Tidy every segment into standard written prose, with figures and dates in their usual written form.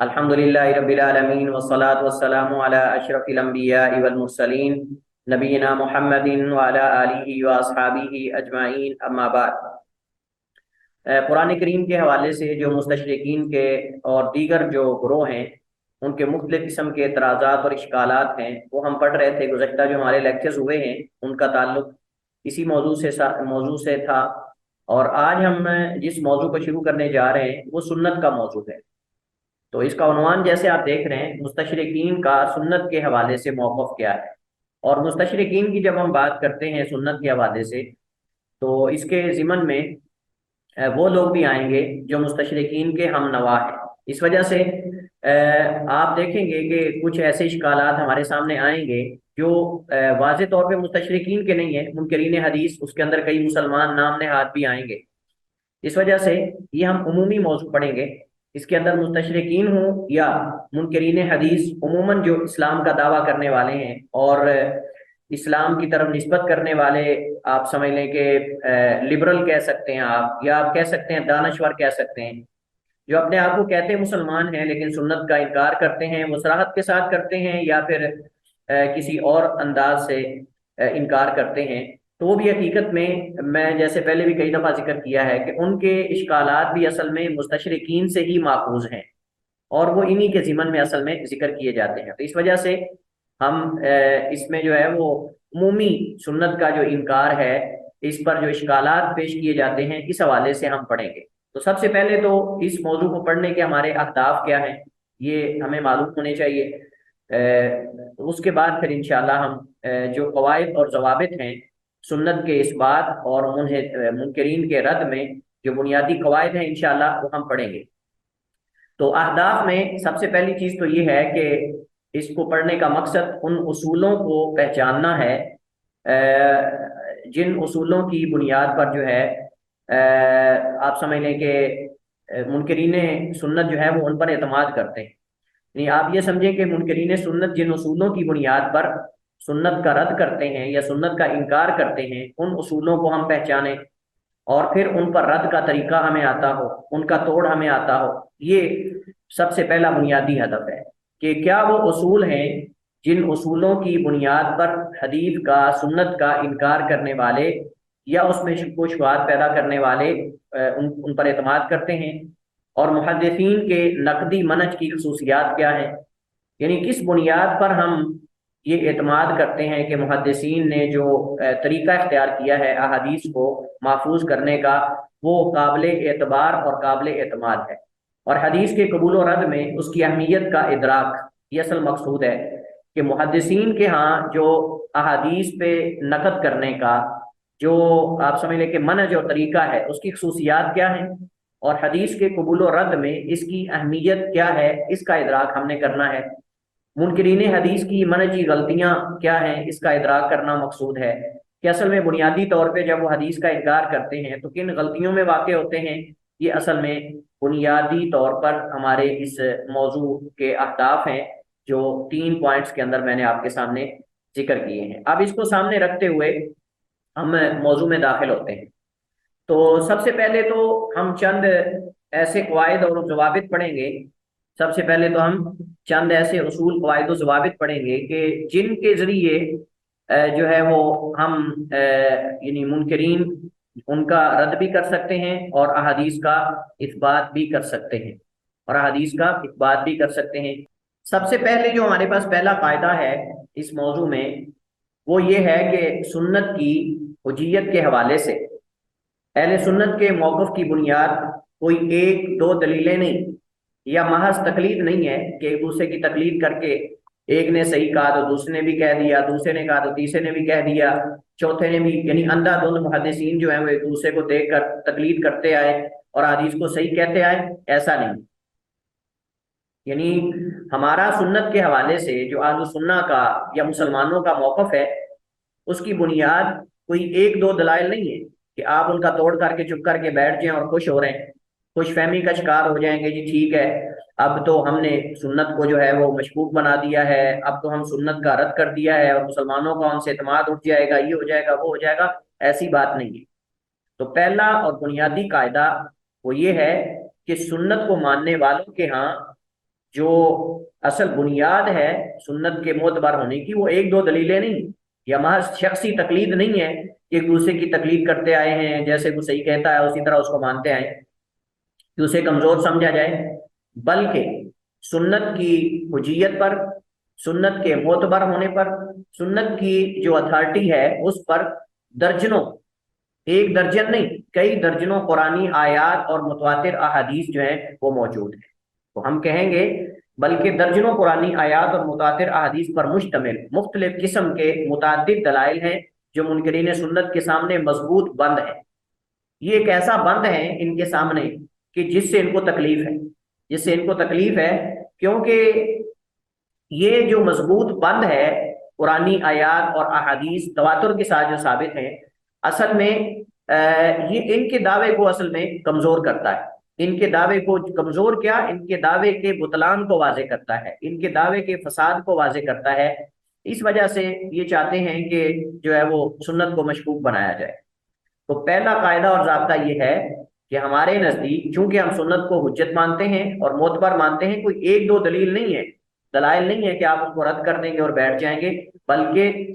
الحمدللہ رب العالمین والصلاة والسلام علی اشرف الانبیاء والمرسلین نبینا محمد وعلی آلہ واصحابہ اجمعین اما بعد۔ قرآن کریم کے حوالے سے جو مستشرقین کے اور دیگر جو گروہ ہیں ان کے مختلف قسم کے اعتراضات اور اشکالات ہیں وہ ہم پڑھ رہے تھے۔ گزشتہ جو ہمارے لیکچرز ہوئے ہیں ان کا تعلق اسی موضوع سے تھا، اور آج ہم جس موضوع کو شروع کرنے جا رہے ہیں وہ سنت کا موضوع ہے۔ تو اس کا عنوان جیسے آپ دیکھ رہے ہیں، مستشرقین کا سنت کے حوالے سے موقف کیا ہے۔ اور مستشرقین کی جب ہم بات کرتے ہیں سنت کے حوالے سے تو اس کے ضمن میں وہ لوگ بھی آئیں گے جو مستشرقین کے ہم نوا ہیں۔ اس وجہ سے آپ دیکھیں گے کہ کچھ ایسے اشکالات ہمارے سامنے آئیں گے جو واضح طور پہ مستشرقین کے نہیں ہیں، منکرین حدیث، اس کے اندر کئی مسلمان نام نہاد بھی آئیں گے۔ اس وجہ سے یہ ہم عمومی موضوع پڑھیں گے، اس کے اندر مستشرقین ہوں یا منکرین حدیث، عموماً جو اسلام کا دعویٰ کرنے والے ہیں اور اسلام کی طرف نسبت کرنے والے، آپ سمجھ لیں کہ لبرل کہہ سکتے ہیں آپ، یا آپ کہہ سکتے ہیں دانشور کہہ سکتے ہیں، جو اپنے آپ کو کہتے ہیں مسلمان ہیں لیکن سنت کا انکار کرتے ہیں، وہ صراحت کے ساتھ کرتے ہیں یا پھر کسی اور انداز سے انکار کرتے ہیں۔ تو وہ بھی حقیقت میں جیسے پہلے بھی کئی دفعہ ذکر کیا ہے کہ ان کے اشکالات بھی اصل میں مستشرقین سے ہی ماخوذ ہیں اور وہ انہی کے ضمن میں اصل میں ذکر کیے جاتے ہیں۔ تو اس وجہ سے ہم اس میں جو ہے وہ عمومی سنت کا جو انکار ہے، اس پر جو اشکالات پیش کیے جاتے ہیں، اس حوالے سے ہم پڑھیں گے۔ تو سب سے پہلے تو اس موضوع کو پڑھنے کے ہمارے اہداف کیا ہیں یہ ہمیں معلوم ہونے چاہیے۔ اس کے بعد پھر انشاءاللہ ہم جو قواعد اور ضوابط ہیں سنت کے اس بات اور منکرین کے رد میں جو بنیادی قواعد ہیں انشاءاللہ وہ ہم پڑھیں گے۔ تو اہداف میں سب سے پہلی چیز تو یہ ہے کہ اس کو پڑھنے کا مقصد ان اصولوں کو پہچاننا ہے جن اصولوں کی بنیاد پر جو ہے آپ سمجھ لیں کہ منکرین سنت جو ہے وہ ان پر اعتماد کرتے ہیں۔ یعنی آپ یہ سمجھیں کہ منکرین سنت جن اصولوں کی بنیاد پر سنت کا رد کرتے ہیں یا سنت کا انکار کرتے ہیں، ان اصولوں کو ہم پہچانیں اور پھر ان پر رد کا طریقہ ہمیں آتا ہو، ان کا توڑ ہمیں آتا ہو۔ یہ سب سے پہلا بنیادی ہدف ہے کہ کیا وہ اصول ہیں جن اصولوں کی بنیاد پر حدیث کا، سنت کا انکار کرنے والے یا اس میں شک و شبہات پیدا کرنے والے ان پر اعتماد کرتے ہیں، اور محدثین کے نقدی منہج کی خصوصیات کیا ہیں۔ یعنی کس بنیاد پر ہم یہ اعتماد کرتے ہیں کہ محدثین نے جو طریقہ اختیار کیا ہے احادیث کو محفوظ کرنے کا وہ قابل اعتبار اور قابل اعتماد ہے، اور حدیث کے قبول و رد میں اس کی اہمیت کا ادراک یہ اصل مقصود ہے کہ محدثین کے ہاں جو احادیث پہ نقد کرنے کا جو آپ سمجھ لیں کہ منہج اور طریقہ ہے، اس کی خصوصیات کیا ہیں، اور حدیث کے قبول و رد میں اس کی اہمیت کیا ہے، اس کا ادراک ہم نے کرنا ہے۔ منکرین حدیث کی منہجی غلطیاں کیا ہیں، اس کا ادراک کرنا مقصود ہے کہ اصل میں بنیادی طور پہ جب وہ حدیث کا انکار کرتے ہیں تو کن غلطیوں میں واقع ہوتے ہیں۔ یہ اصل میں بنیادی طور پر ہمارے اس موضوع کے اہداف ہیں جو 3 پوائنٹس کے اندر میں نے آپ کے سامنے ذکر کیے ہیں۔ اب اس کو سامنے رکھتے ہوئے ہم موضوع میں داخل ہوتے ہیں۔ تو سب سے پہلے تو ہم چند ایسے قواعد اور ضوابط پڑھیں گے۔ سب سے پہلے تو ہم چند ایسے اصول، قواعد و ضوابط پڑھیں گے کہ جن کے ذریعے جو ہے وہ ہم یعنی منکرین ان کا رد بھی کر سکتے ہیں اور احادیث کا اثبات بھی کر سکتے ہیں، سب سے پہلے جو ہمارے پاس پہلا قاعدہ ہے اس موضوع میں وہ یہ ہے کہ سنت کی حجیت کے حوالے سے اہل سنت کے موقف کی بنیاد کوئی ایک دو دلیلیں نہیں یا محض تقلید نہیں ہے کہ ایک دوسرے کی تقلید کر کے ایک نے صحیح کہا تو دوسرے نے بھی کہہ دیا، دوسرے نے کہا تو تیسرے نے بھی کہہ دیا، چوتھے نے بھی، یعنی اندھا دھند محدثین جو ہیں وہ ایک دوسرے کو دیکھ کر تقلید کرتے آئے اور حدیث کو صحیح کہتے آئے، ایسا نہیں۔ یعنی ہمارا سنت کے حوالے سے جو اہل سنہ کا یا مسلمانوں کا موقف ہے اس کی بنیاد کوئی ایک دو دلائل نہیں ہے کہ آپ ان کا توڑ کر کے چپ کر کے بیٹھ جائیں اور خوش ہو رہے ہیں، خوش فہمی کا شکار ہو جائیں گے، جی ٹھیک ہے اب تو ہم نے سنت کو جو ہے وہ مشکوک بنا دیا ہے، اب تو ہم سنت کا رد کر دیا ہے اور مسلمانوں کا ان سے اعتماد اٹھ جائے گا، یہ ہو جائے گا وہ ہو جائے گا، ایسی بات نہیں ہے۔ تو پہلا اور بنیادی قاعدہ وہ یہ ہے کہ سنت کو ماننے والوں کے ہاں جو اصل بنیاد ہے سنت کے معتبر ہونے کی، وہ ایک دو دلیلیں نہیں یا محض شخصی تقلید نہیں ہے کہ ایک دوسرے کی تقلید کرتے آئے ہیں، جیسے وہ صحیح کہتا ہے اسی طرح اس کو مانتے آئے کہ اسے کمزور سمجھا جائے، بلکہ سنت کی حجیت پر، سنت کے معتبر ہونے پر، سنت کی جو اتھارٹی ہے اس پر درجنوں، ایک درجن نہیں کئی درجنوں قرآنی آیات اور متواتر احادیث جو ہیں وہ موجود ہیں۔ تو ہم کہیں گے بلکہ درجنوں قرآنی آیات اور متواتر احادیث پر مشتمل مختلف قسم کے متعدد دلائل ہیں جو منکرین سنت کے سامنے مضبوط بند ہیں۔ یہ ایک ایسا بند ہے ان کے سامنے کہ جس سے ان کو تکلیف ہے، جس سے ان کو تکلیف ہے، کیونکہ یہ جو مضبوط بند ہے قرآنی آیات اور احادیث تواتر کے ساتھ جو ثابت ہیں، اصل میں یہ ان کے دعوے کو اصل میں کمزور کرتا ہے۔ ان کے دعوے کو کمزور کیا، ان کے دعوے کے بطلان کو واضح کرتا ہے، ان کے دعوے کے فساد کو واضح کرتا ہے۔ اس وجہ سے یہ چاہتے ہیں کہ جو ہے وہ سنت کو مشکوک بنایا جائے۔ تو پہلا قاعدہ اور ضابطہ یہ ہے کہ ہمارے نزدیک چونکہ ہم سنت کو حجت مانتے ہیں اور معتبر مانتے ہیں، کوئی ایک دو دلیل نہیں ہے، دلائل نہیں ہے کہ آپ اس کو رد کر دیں گے اور بیٹھ جائیں گے، بلکہ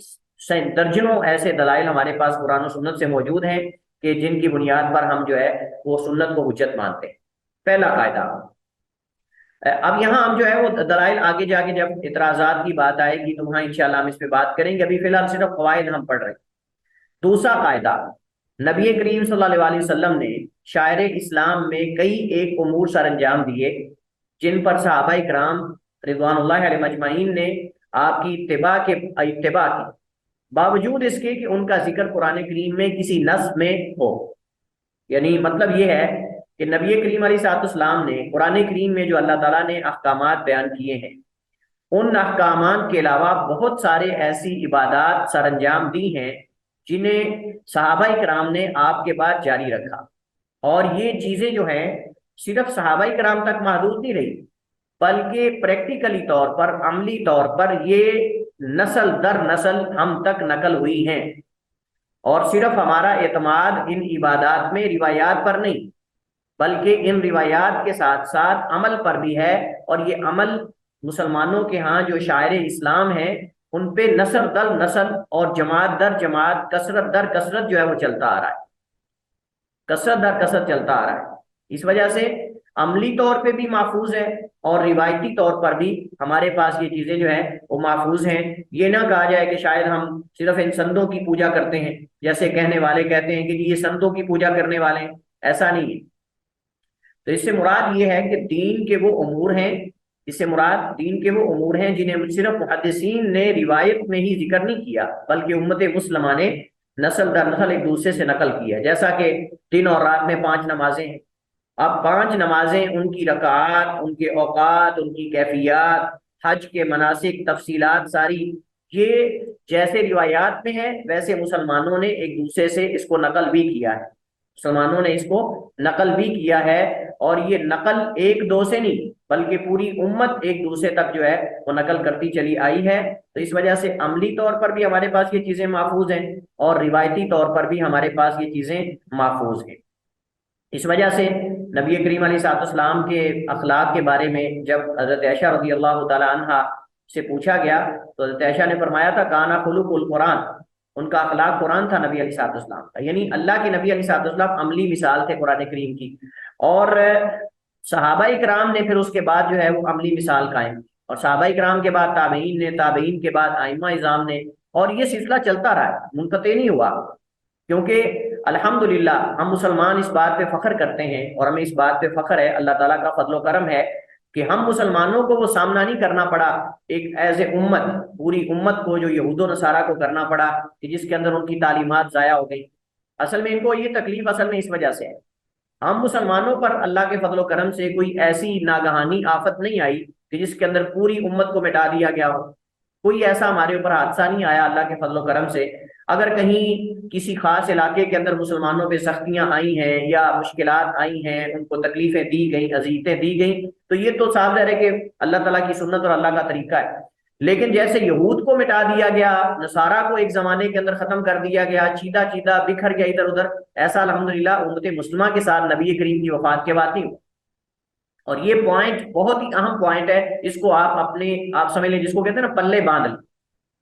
درجنوں ایسے دلائل ہمارے پاس قرآن و سنت سے موجود ہیں کہ جن کی بنیاد پر ہم جو ہے وہ سنت کو حجت مانتے ہیں۔ پہلا قاعدہ۔ اب یہاں ہم جو ہے وہ دلائل آگے جا کے جب اعتراضات کی بات آئے گی تو وہاں انشاءاللہ ہم اس پہ بات کریں گے، ابھی فی الحال صرف قواعد ہم پڑھ رہے ہیں۔ دوسرا قاعدہ، نبی کریم صلی اللہ علیہ وسلم نے شاعر اسلام میں کئی ایک امور سر انجام دیے جن پر صحابہ کرام رضوان اللہ علیہ مجمعین نے آپ کی اتباع کی، باوجود اس کے کہ ان کا ذکر قرآن کریم میں کسی نص میں ہو۔ یعنی مطلب یہ ہے کہ نبی کریم علیہ الصلوۃ والسلام نے قرآن کریم میں جو اللہ تعالیٰ نے احکامات بیان کیے ہیں، ان احکامات کے علاوہ بہت سارے ایسی عبادات سر انجام دی ہیں جنہیں صحابہ کرام نے آپ کے بعد جاری رکھا، اور یہ چیزیں جو ہیں صرف صحابہ کرام تک محدود نہیں رہی، بلکہ پریکٹیکلی طور پر، عملی طور پر یہ نسل در نسل ہم تک نقل ہوئی ہیں۔ اور صرف ہمارا اعتماد ان عبادات میں روایات پر نہیں، بلکہ ان روایات کے ساتھ ساتھ عمل پر بھی ہے، اور یہ عمل مسلمانوں کے ہاں جو شاعر اسلام ہیں ان پہ نسل در نسل اور جماعت در جماعت، کثرت در کثرت جو ہے وہ چلتا آ رہا ہے، کثرت در کثرت چلتا آ رہا ہے۔ اس وجہ سے عملی طور پہ بھی محفوظ ہے اور روایتی طور پر بھی ہمارے پاس یہ چیزیں جو ہیں وہ محفوظ ہیں۔ یہ نہ کہا جائے کہ شاید ہم صرف ان سنتوں کی پوجا کرتے ہیں، جیسے کہنے والے کہتے ہیں کہ یہ سنتوں کی پوجا کرنے والے ہیں، ایسا نہیں ہے۔ تو اس سے مراد یہ ہے کہ دین کے وہ امور ہیں، اس سے مراد دین کے وہ امور ہیں جنہیں صرف محدثین نے روایت میں ہی ذکر نہیں کیا، بلکہ امت مسلمہ نے نسل در نسل ایک دوسرے سے نقل کیا۔ جیسا کہ دن اور رات میں 5 نمازیں ہیں، اب 5 نمازیں، ان کی رکعات، ان کے اوقات، ان کی کیفیات، حج کے مناسک، تفصیلات ساری، یہ جیسے روایات میں ہے ویسے مسلمانوں نے ایک دوسرے سے اس کو نقل بھی کیا ہے، مسلمانوں نے اس کو نقل بھی کیا ہے، اور یہ نقل ایک دو سے نہیں بلکہ پوری امت ایک دوسرے تک جو ہے وہ نقل کرتی چلی آئی ہے۔ تو اس وجہ سے عملی طور پر بھی ہمارے پاس یہ چیزیں محفوظ ہیں اور روایتی طور پر بھی ہمارے پاس یہ چیزیں محفوظ ہیں۔ اس وجہ سے نبی کریم علیہ الصلوۃ والسلام کے اخلاق کے بارے میں جب حضرت عائشہ رضی اللہ تعالی عنہا سے پوچھا گیا تو حضرت عائشہ نے فرمایا تھا کانا خلق القرآن، ان کا اخلاق قرآن تھا نبی علیہ الصلوۃ والسلام کا، یعنی اللہ کے نبی علیہ الصلوۃ والسلام عملی مثال تھے قرآن کریم کی، اور صحابہ کرام نے پھر اس کے بعد جو ہے وہ عملی مثال قائم کی، اور صحابہ کرام کے بعد تابعین نے، تابعین کے بعد ائمہ اعظام نے، اور یہ سلسلہ چلتا رہا ہے، منقطع نہیں ہوا۔ کیونکہ الحمدللہ ہم مسلمان اس بات پہ فخر کرتے ہیں، اور ہمیں اس بات پہ فخر ہے، اللہ تعالیٰ کا فضل و کرم ہے کہ ہم مسلمانوں کو وہ سامنا نہیں کرنا پڑا ایک ایز اے امت، پوری امت کو جو یہود و نصارہ کو کرنا پڑا کہ جس کے اندر ان کی تعلیمات ضائع ہو گئی۔ اصل میں ان کو یہ تکلیف اصل میں اس وجہ سے ہے، ہم مسلمانوں پر اللہ کے فضل و کرم سے کوئی ایسی ناگہانی آفت نہیں آئی کہ جس کے اندر پوری امت کو مٹا دیا گیا ہو، کوئی ایسا ہمارے اوپر حادثہ نہیں آیا اللہ کے فضل و کرم سے۔ اگر کہیں کسی خاص علاقے کے اندر مسلمانوں پہ سختیاں آئی ہیں یا مشکلات آئی ہیں، ان کو تکلیفیں دی گئیں، اذیتیں دی گئیں، تو یہ تو صاف ظاہر ہے کہ اللہ تعالیٰ کی سنت اور اللہ کا طریقہ ہے۔ لیکن جیسے یہود کو مٹا دیا گیا، نصارہ کو ایک زمانے کے اندر ختم کر دیا گیا، چیدہ چیدہ بکھر گیا ادھر ادھر، ایسا الحمدللہ امت مسلمہ کے ساتھ نبی کریم کی وفات کے بعد نہیں ہوا۔ اور یہ پوائنٹ بہت ہی اہم پوائنٹ ہے، اس کو آپ سمجھ لیں، جس کو کہتے ہیں نا پلے باندھ لیں،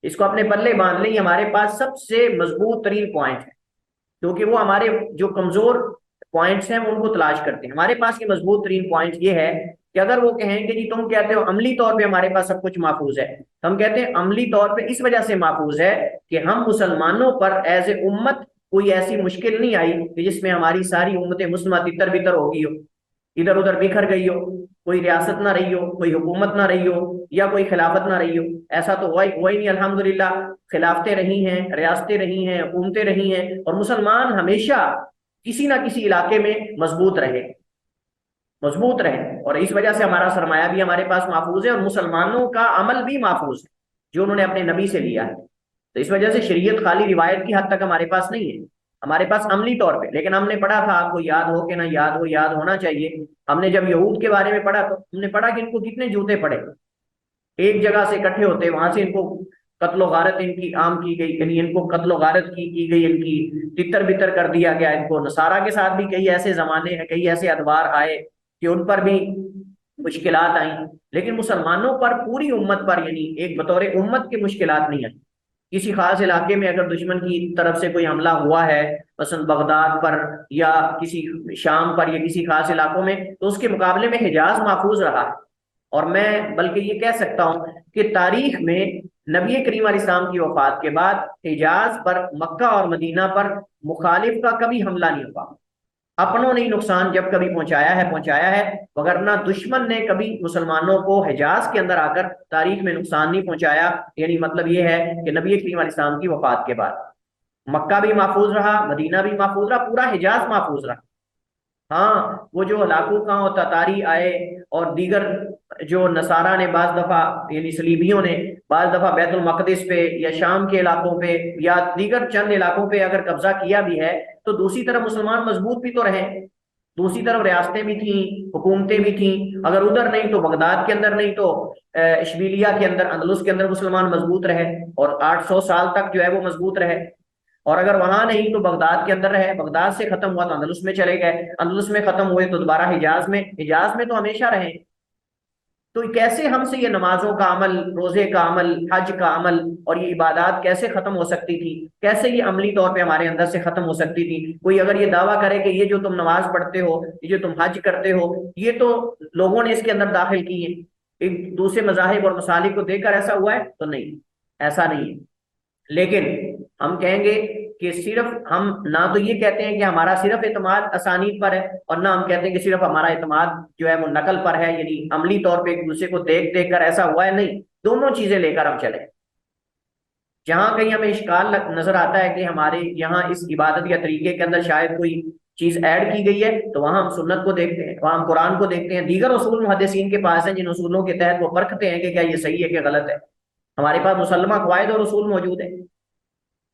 اس کو اپنے پلے باندھ لیں۔ یہ ہمارے پاس سب سے مضبوط ترین پوائنٹ ہے، کیونکہ وہ ہمارے جو کمزور پوائنٹس ہیں وہ ان کو تلاش کرتے ہیں۔ ہمارے پاس یہ مضبوط ترین پوائنٹ یہ ہے کہ اگر وہ کہیں کہ جی تم کہتے ہو عملی طور پہ ہمارے پاس سب کچھ محفوظ ہے، ہم کہتے ہیں عملی طور پہ اس وجہ سے محفوظ ہے کہ ہم مسلمانوں پر ایز اے امت کوئی ایسی مشکل نہیں آئی کہ جس میں ہماری ساری امت مسلمہ تتر بتر ہو گئی ہو، ادھر ادھر بکھر گئی ہو، کوئی ریاست نہ رہی ہو، کوئی حکومت نہ رہی ہو، یا کوئی خلافت نہ رہی ہو۔ ایسا تو ہوا ہی نہیں، الحمدللہ خلافتیں رہی ہیں، ریاستیں رہی ہیں، حکومتیں رہی ہیں، اور مسلمان ہمیشہ کسی نہ کسی علاقے میں مضبوط رہے، اور اس وجہ سے ہمارا سرمایہ بھی ہمارے پاس محفوظ ہے، اور مسلمانوں کا عمل بھی محفوظ ہے جو انہوں نے اپنے نبی سے لیا ہے۔ تو اس وجہ سے شریعت خالی روایت کی حد تک ہمارے پاس نہیں ہے، ہمارے پاس عملی طور پہ۔ لیکن ہم نے پڑھا تھا، آپ کو یاد ہو کہ نہ یاد ہو، یاد ہونا چاہیے، ہم نے جب یہود کے بارے میں پڑھا تو ہم نے پڑھا کہ ان کو کتنے جوتے پڑے، ایک جگہ سے اکٹھے ہوتے، وہاں سے ان کو قتل و غارت ان کی عام کی گئی، یعنی ان کو قتل و غارت کی گئی، ان کی تتر بتر کر دیا گیا ان کو۔ نصارہ کے ساتھ بھی کئی ایسے زمانے ہیں، کئی ایسے ادوار آئے کہ ان پر بھی مشکلات آئیں، لیکن مسلمانوں پر، پوری امت پر، یعنی ایک بطور امت کی مشکلات نہیں آئی۔ کسی خاص علاقے میں اگر دشمن کی طرف سے کوئی حملہ ہوا ہے، مثلا بغداد پر یا کسی شام پر یا کسی خاص علاقوں میں، تو اس کے مقابلے میں حجاز محفوظ رہا ہے۔ اور میں بلکہ یہ کہہ سکتا ہوں کہ تاریخ میں نبی کریم علیہ السلام کی وفات کے بعد حجاز پر، مکہ اور مدینہ پر مخالف کا کبھی حملہ نہیں ہوا، اپنوں نے نقصان جب کبھی پہنچایا ہے، وگرنہ دشمن نے کبھی مسلمانوں کو حجاز کے اندر آ کر تاریخ میں نقصان نہیں پہنچایا۔ یعنی مطلب یہ ہے کہ نبی کریم علیہ السلام کی وفات کے بعد مکہ بھی محفوظ رہا، مدینہ بھی محفوظ رہا، پورا حجاز محفوظ رہا۔ ہاں، وہ جو لاکھوں کا تاتاری آئے اور دیگر جو نصارہ نے بعض دفعہ، یعنی صلیبیوں نے بعض دفعہ بیت المقدس پہ یا شام کے علاقوں پہ یا دیگر چند علاقوں پہ اگر قبضہ کیا بھی ہے، تو دوسری طرف مسلمان مضبوط بھی تو رہے، دوسری طرف ریاستیں بھی تھیں، حکومتیں بھی تھیں، اگر ادھر نہیں تو بغداد کے اندر، نہیں تو اشبیلیہ کے اندر، اندلس کے اندر مسلمان مضبوط رہے، اور 800 سال تک جو ہے وہ مضبوط رہے۔ اور اگر وہاں نہیں تو بغداد کے اندر رہے، بغداد سے ختم ہوا تو اندلس میں چلے گئے، اندلس میں ختم ہوئے تو دوبارہ حجاز میں تو ہمیشہ رہے۔ تو کیسے ہم سے یہ نمازوں کا عمل، روزے کا عمل، حج کا عمل اور یہ عبادات کیسے ختم ہو سکتی تھی؟ کیسے یہ عملی طور پہ ہمارے اندر سے ختم ہو سکتی تھی؟ کوئی اگر یہ دعویٰ کرے کہ یہ جو تم نماز پڑھتے ہو، یہ جو تم حج کرتے ہو، یہ تو لوگوں نے اس کے اندر داخل کی ہے، ایک دوسرے مذاہب اور مسالک کو دیکھ کر ایسا ہوا ہے، تو نہیں، ایسا نہیں ہے۔ لیکن ہم کہیں گے کہ صرف ہم نہ تو یہ کہتے ہیں کہ ہمارا صرف اعتماد اسانید پر ہے، اور نہ ہم کہتے ہیں کہ صرف ہمارا اعتماد جو ہے وہ نقل پر ہے، یعنی عملی طور پہ ایک دوسرے کو دیکھ کر ایسا ہوا ہے، نہیں، دونوں چیزیں لے کر ہم چلیں۔ جہاں کہیں ہمیں اشکال نظر آتا ہے کہ ہمارے یہاں اس عبادت یا طریقے کے اندر شاید کوئی چیز ایڈ کی گئی ہے، تو وہاں ہم سنت کو دیکھتے ہیں، وہاں ہم قرآن کو دیکھتے ہیں، دیگر اصول محدثین کے پاس ہیں جن اصولوں کے تحت وہ پرکھتے ہیں کہ کیا یہ صحیح ہے کہ غلط ہے۔ ہمارے پاس مسلمہ قواعد اور اصول موجود ہیں۔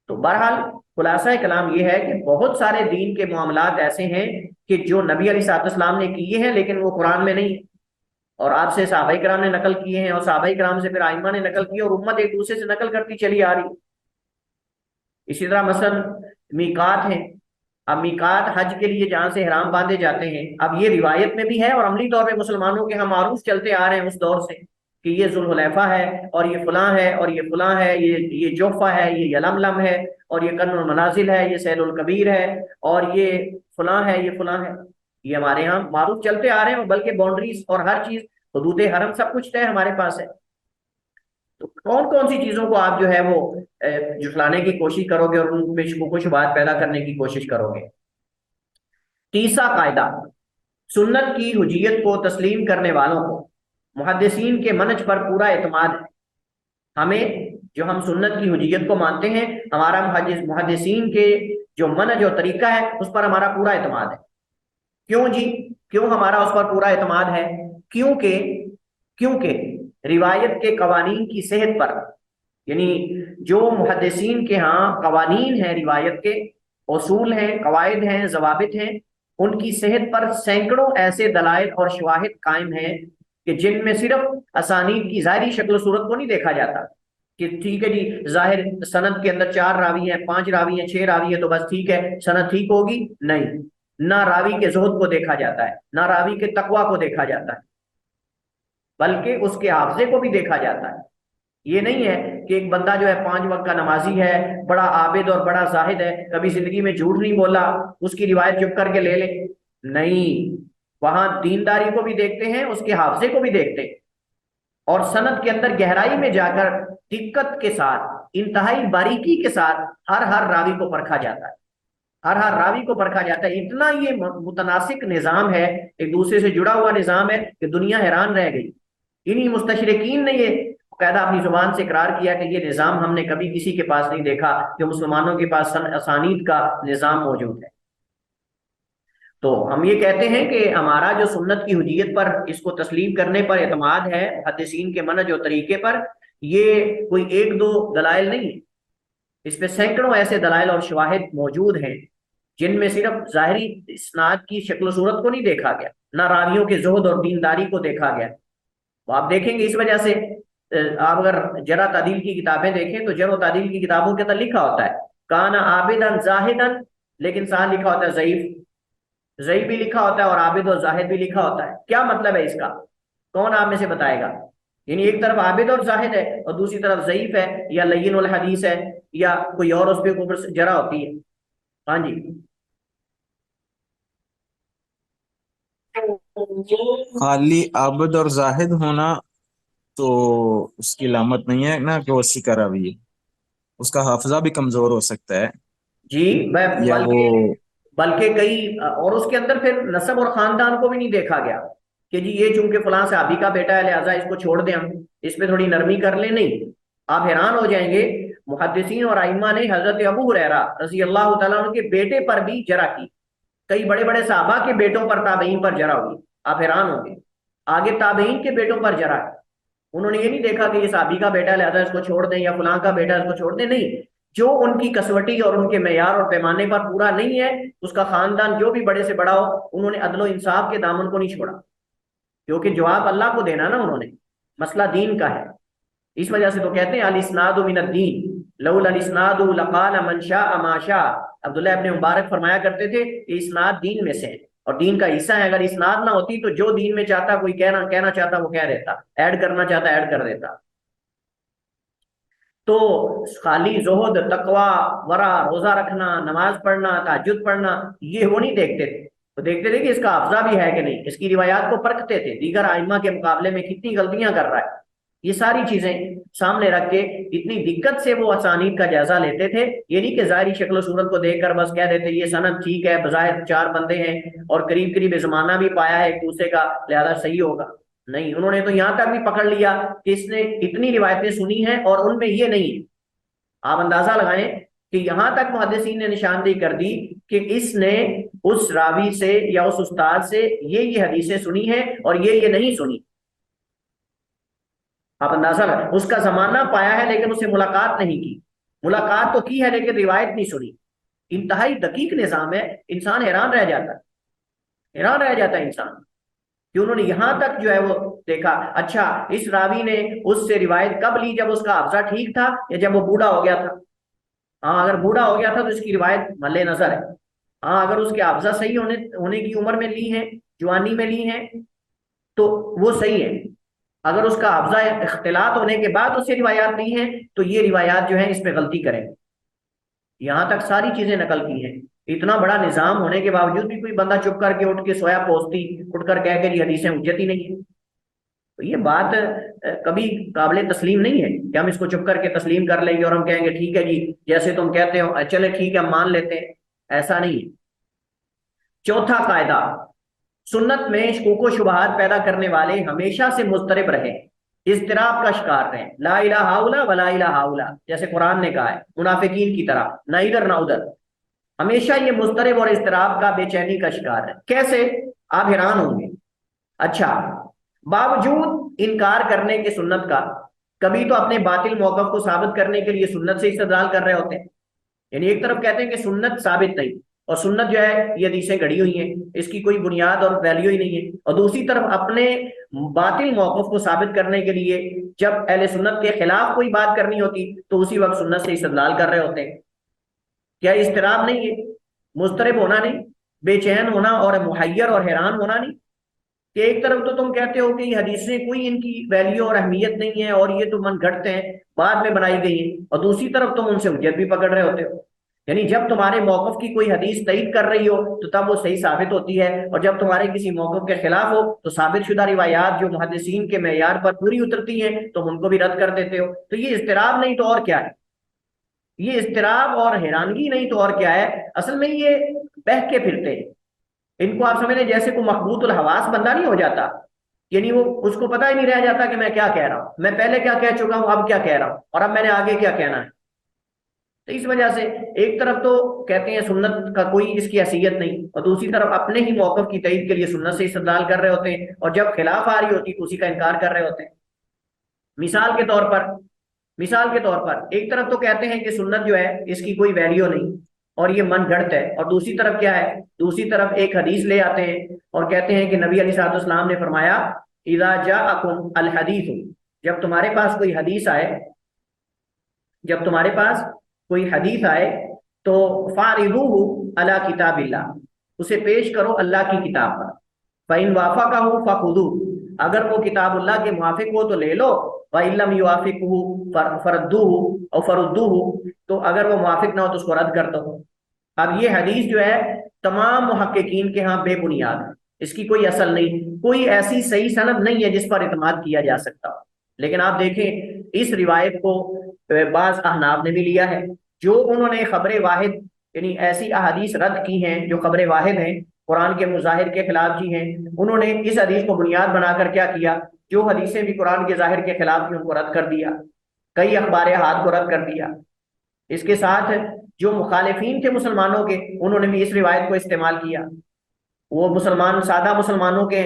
تو بہرحال خلاصہ کلام یہ ہے کہ بہت سارے دین کے معاملات ایسے ہیں کہ جو نبی علیہ الصلوۃ والسلام نے کیے ہیں لیکن وہ قرآن میں نہیں، اور آپ سے صحابہ کرام نے نقل کیے ہیں، اور صحابہ کرام سے پھر ائمہ نے نقل کیے، اور امت ایک دوسرے سے نقل کرتی چلی آ رہی۔ اسی طرح مثلا میقات ہیں، اب میقات حج کے لیے جہاں سے احرام باندھے جاتے ہیں، اب یہ روایت میں بھی ہے اور عملی طور پہ مسلمانوں کے ہم معروف چلتے آ رہے ہیں اس دور سے کہ یہ ذوالحلیفہ ہے، اور یہ فلاں ہے، اور یہ فلاں ہے، یہ جوفہ ہے، یہ یلملم ہے، اور یہ قرن المنازل ہے، یہ سیل الکبیر ہے، اور یہ فلاں ہے، یہ فلاں ہے۔ یہ ہمارے ہاں معروف چلتے آ رہے ہیں، بلکہ باؤنڈریز اور ہر چیز، حدود حرم، سب کچھ طے ہمارے پاس ہے۔ تو کون کون سی چیزوں کو آپ جو ہے وہ جھٹلانے کی کوشش کرو گے اور ان میں شکوک و شبہات پیدا کرنے کی کوشش کرو گے؟ تیسرا قاعدہ، سنت کی حجیت کو تسلیم کرنے والوں کو محدثین کے منہج پر پورا اعتماد ہے۔ جو ہم سنت کی حجیت کو مانتے ہیں، ہمارا محدثین کے جو منہج اور طریقہ ہے اس پر ہمارا پورا اعتماد ہے۔ کیوں جی؟ کیوں ہمارا اس پر پورا اعتماد ہے؟ کیونکہ روایت کے قوانین کی صحت پر، یعنی جو محدثین کے ہاں قوانین ہیں، روایت کے اصول ہیں، قواعد ہیں، ضوابط ہیں، ان کی صحت پر سینکڑوں ایسے دلائل اور شواہد قائم ہیں کہ جن میں صرف اسانید کی ظاہری شکل و صورت کو نہیں دیکھا جاتا کہ ٹھیک ہے جی ظاہر سند کے اندر 4 راوی ہیں، 5 راوی ہیں، 6 راوی ہیں، تو بس ٹھیک ہے سند ٹھیک ہوگی، نہیں، نہ راوی کے زہد کو دیکھا جاتا ہے، نہ راوی کے تقوی کو دیکھا جاتا ہے، بلکہ اس کے حافظے کو بھی دیکھا جاتا ہے۔ یہ نہیں ہے کہ ایک بندہ جو ہے 5 وقت کا نمازی ہے، بڑا عابد اور بڑا زاہد ہے، کبھی زندگی میں جھوٹ نہیں بولا، اس کی روایت چپ کر کے لے لے، نہیں، وہاں دینداری کو بھی دیکھتے ہیں، اس کے حافظے کو بھی دیکھتے ہیں، اور سند کے اندر گہرائی میں جا کر دقت کے ساتھ، انتہائی باریکی کے ساتھ ہر راوی کو پرکھا جاتا ہے، ہر راوی کو پرکھا جاتا ہے۔ اتنا یہ متناسق نظام ہے، ایک دوسرے سے جڑا ہوا نظام ہے کہ دنیا حیران رہ گئی۔ انہی مستشرقین نے یہ قاعدہ اپنی زبان سے اقرار کیا کہ یہ نظام ہم نے کبھی کسی کے پاس نہیں دیکھا کہ مسلمانوں کے پاس اسانید کا نظام موجود ہے۔ تو ہم یہ کہتے ہیں کہ ہمارا جو سنت کی حجیت پر، اس کو تسلیم کرنے پر اعتماد ہے، محدثین کے منہج اور طریقے پر، یہ کوئی ایک دو دلائل نہیں ہے، اس پہ سینکڑوں ایسے دلائل اور شواہد موجود ہیں جن میں صرف ظاہری اسناد کی شکل و صورت کو نہیں دیکھا گیا، نہ راویوں کے زہد اور دینداری کو دیکھا گیا۔ تو آپ دیکھیں گے اس وجہ سے آپ اگر جرح تعدیل کی کتابیں دیکھیں تو جرح و تعدیل کی کتابوں کے اندر لکھا ہوتا ہے کانا عابدن زاہدن، لیکن ساتھ لکھا ہوتا ہے ضعیف، ضعیف بھی لکھا ہوتا ہے اور عابد اور زاہد بھی لکھا ہوتا ہے۔ کیا مطلب ہے اس کا؟ کون آپ میں سے بتائے گا؟ یعنی ایک طرف عابد اور زاہد ہے اور دوسری طرف ضعیف ہے یا لین الحدیث ہے یا کوئی اور اس پہ اوپر جرح ہوتی ہے۔ ہاں جی، خالی عابد اور زاہد ہونا تو اس کی علامت نہیں ہے نا کہ وہ سکہ راوی ہے، اس کا حافظہ بھی کمزور ہو سکتا ہے، جی میں یا وہ بلکہ کئی، اور اس کے اندر پھر نسب اور خاندان کو بھی نہیں دیکھا گیا کہ جی یہ چونکہ فلاں صحابی کا بیٹا ہے لہٰذا اس کو چھوڑ دیں، ہم اس پہ تھوڑی نرمی کر لیں، نہیں۔ آپ حیران ہو جائیں گے، محدثین اور ائمہ نے حضرت ابو ہریرہ رضی اللہ تعالیٰ عنہ کے بیٹے پر بھی جرح کی، کئی بڑے بڑے صحابہ کے بیٹوں پر، تابعین پر جرح ہوئی، آپ حیران ہوں گے۔ آگے تابعین کے بیٹوں پر جرح، انہوں نے یہ نہیں دیکھا کہ یہ صحابی کا بیٹا ہے لہذا اس کو چھوڑ دیں یا فلاں کا بیٹا ہے اس کو چھوڑ دیں، نہیں، جو ان کی کسوٹی اور ان کے معیار اور پیمانے پر پورا نہیں ہے، اس کا خاندان جو بھی بڑے سے بڑا ہو، انہوں نے عدل و انصاف کے دامن کو نہیں چھوڑا، کیونکہ جواب اللہ کو دینا نا، انہوں نے، مسئلہ دین کا ہے۔ اس وجہ سے تو کہتے ہیں الاسناد من الدین، لولا الاسناد لقال من شاء ما شاء۔ عبداللہ ابن مبارک فرمایا کرتے تھے کہ اسناد دین میں سے ہے اور دین کا حصہ ہے، اگر اسناد نہ ہوتی تو جو دین میں چاہتا کوئی کہنا چاہتا وہ کہہ دیتا، ایڈ کرنا چاہتا ایڈ کر دیتا۔ تو خالی زہد، تقوی، ورع، روزہ رکھنا، نماز پڑھنا، تہجد پڑھنا، یہ وہ نہیں دیکھتے تھے، وہ دیکھتے تھے کہ اس کا حافظہ بھی ہے کہ نہیں، اس کی روایات کو پرکھتے تھے، دیگر ائمہ کے مقابلے میں کتنی غلطیاں کر رہا ہے، یہ ساری چیزیں سامنے رکھ کے اتنی دقت سے وہ اسانید کا جائزہ لیتے تھے۔ یہ نہیں کہ ظاہری شکل و صورت کو دیکھ کر بس کہہ دیتے یہ سند ٹھیک ہے، بظاہر 4 بندے ہیں اور قریب قریب زمانہ بھی پایا ہے ایک دوسرے کا لہذا صحیح ہوگا، نہیں، انہوں نے تو یہاں تک بھی پکڑ لیا کہ اس نے اتنی روایتیں سنی ہیں اور ان میں یہ نہیں ہے۔ آپ اندازہ لگائیں کہ یہاں تک محدثین نے نشاندہی کر دی کہ اس نے اس راوی سے یا اس استاد سے یہ حدیثیں سنی ہیں اور یہ نہیں سنی۔ آپ اندازہ لگائیں، اس کا زمانہ پایا ہے لیکن اسے ملاقات نہیں کی، ملاقات تو کی ہے لیکن روایت نہیں سنی۔ انتہائی دقیق نظام ہے، انسان حیران رہ جاتا ہے، حیران رہ جاتا ہے انسان کہ انہوں نے یہاں تک جو ہے وہ دیکھا۔ اچھا، اس راوی نے اس سے روایت کب لی؟ جب اس کا حافظہ ٹھیک تھا یا جب وہ بوڑھا ہو گیا تھا؟ ہاں، اگر بوڑھا ہو گیا تھا تو اس کی روایت مد نظر ہے۔ ہاں، اگر اس کے حافظہ صحیح ہونے کی عمر میں لی ہے، جوانی میں لی ہے، تو وہ صحیح ہے۔ اگر اس کا حافظہ اختلاط ہونے کے بعد اس سے روایات لی ہیں تو یہ روایات جو ہیں اس پہ غلطی کریں گے۔ یہاں تک ساری چیزیں نقل کی ہیں، اتنا بڑا نظام ہونے کے باوجود بھی کوئی بندہ چپ کر کے اٹھ کے سویا پوستی اٹھ کر کہہ کہ یہ حدیثیں حجت ہی نہیں ہے، تو یہ بات کبھی قابل تسلیم نہیں ہے کہ ہم اس کو چپ کر کے تسلیم کر لیں گے اور ہم کہیں گے ٹھیک ہے جی جیسے تم کہتے ہو چلے ٹھیک ہے ہم مان لیتے ہیں، ایسا نہیں ہے۔ چوتھا قاعدہ، سنت میں شکوک و شبہات پیدا کرنے والے ہمیشہ سے مضطرب رہے، اضطراب کا شکار رہے، لا الہ الا ولا الہ الا، جیسے قرآن نے کہا ہے، منافقین کی طرح، نہ ادھر نہ ادھر، ہمیشہ یہ مضطرب اور اضطراب کا، بے چینی کا شکار ہے۔ کیسے؟ آپ حیران ہوں گے۔ اچھا، باوجود انکار کرنے کے سنت کا، کبھی تو اپنے باطل موقف کو ثابت کرنے کے لیے سنت سے استدلال کر رہے ہوتے ہیں، یعنی ایک طرف کہتے ہیں کہ سنت ثابت نہیں اور سنت جو ہے یہ حدیثیں گھڑی ہوئی ہیں، اس کی کوئی بنیاد اور ویلیو ہی نہیں ہے، اور دوسری طرف اپنے باطل موقف کو ثابت کرنے کے لیے جب اہل سنت کے خلاف کوئی بات کرنی ہوتی تو اسی وقت سنت سے استدلال کر رہے ہوتے ہیں۔ کیا اضطراب نہیں ہے؟ مضطرب ہونا نہیں؟ بے چین ہونا اور محیر اور حیران ہونا نہیں، کہ ایک طرف تو تم کہتے ہو کہ یہ حدیثیں کوئی ان کی ویلیو اور اہمیت نہیں ہے اور یہ تو من گھڑت ہیں، بعد میں بنائی گئی ہیں، اور دوسری طرف تم ان سے حجت بھی پکڑ رہے ہوتے ہو۔ یعنی جب تمہارے موقف کی کوئی حدیث تائید کر رہی ہو تو تب وہ صحیح ثابت ہوتی ہے، اور جب تمہارے کسی موقف کے خلاف ہو تو ثابت شدہ روایات جو محدثین کے معیار پر پوری اترتی ہیں تم ان کو بھی رد کر دیتے ہو۔ تو یہ اضطراب نہیں تو اور کیا ہے؟ یہ اضطراب اور حیرانگی نہیں تو اور کیا ہے؟ اصل میں یہ بہہ کے پھرتے ہیں، ان کو آپ سمجھیں جیسے کوئی مخبوط الحواس بندہ نہیں ہو جاتا، یعنی وہ اس کو پتہ ہی نہیں رہ جاتا کہ میں کیا کہہ رہا ہوں، میں پہلے کیا کہہ چکا ہوں، اب کیا کہہ رہا ہوں، اور اب میں نے آگے کیا کہنا ہے۔ تو اس وجہ سے ایک طرف تو کہتے ہیں سنت کا کوئی اس کی حیثیت نہیں، اور دوسری طرف اپنے ہی موقف کی تائید کے لیے سنت سے استدلال کر رہے ہوتے ہیں، اور جب خلاف آ رہی ہوتی تو اسی کا انکار کر رہے ہوتے ہیں۔ مثال کے طور پر ایک طرف تو کہتے ہیں کہ سنت جو ہے اس کی کوئی ویلیو نہیں اور یہ من گھڑت ہے، اور دوسری طرف کیا ہے؟ دوسری طرف ایک حدیث لے آتے ہیں اور کہتے ہیں کہ نبی علیہ الصلوۃ والسلام نے فرمایا اذا جاءکم الحدیث، جب تمہارے پاس کوئی حدیث آئے، جب تمہارے پاس کوئی حدیث آئے تو فاردوہ علی کتاب اللہ، اسے پیش کرو اللہ کی کتاب پر، فإن وافقہ فخذوہ، اگر وہ کتاب اللہ کے موافق ہو تو لے لو، وإن لم یوافقہ فردوہ اور فردوہ، تو اگر وہ موافق نہ ہو تو اس کو رد کر دو۔ اب یہ حدیث جو ہے تمام محققین کے ہاں بے بنیاد ہے، اس کی کوئی اصل نہیں، کوئی ایسی صحیح سند نہیں ہے جس پر اعتماد کیا جا سکتا۔ لیکن آپ دیکھیں اس روایت کو بعض احناف نے بھی لیا ہے، جو انہوں نے خبر واحد یعنی ایسی احادیث رد کی ہیں جو خبر واحد ہیں، قرآن کے مظاہر کے خلاف جی ہیں، انہوں نے اس حدیث کو بنیاد بنا کر کیا کیا، جو حدیثیں بھی قرآن کے ظاہر کے خلاف تھی ان کو رد کر دیا، کئی اخبار احاد کو رد کر دیا۔ اس کے ساتھ جو مخالفین تھے مسلمانوں کے، انہوں نے بھی اس روایت کو استعمال کیا، وہ مسلمان سادہ مسلمانوں کے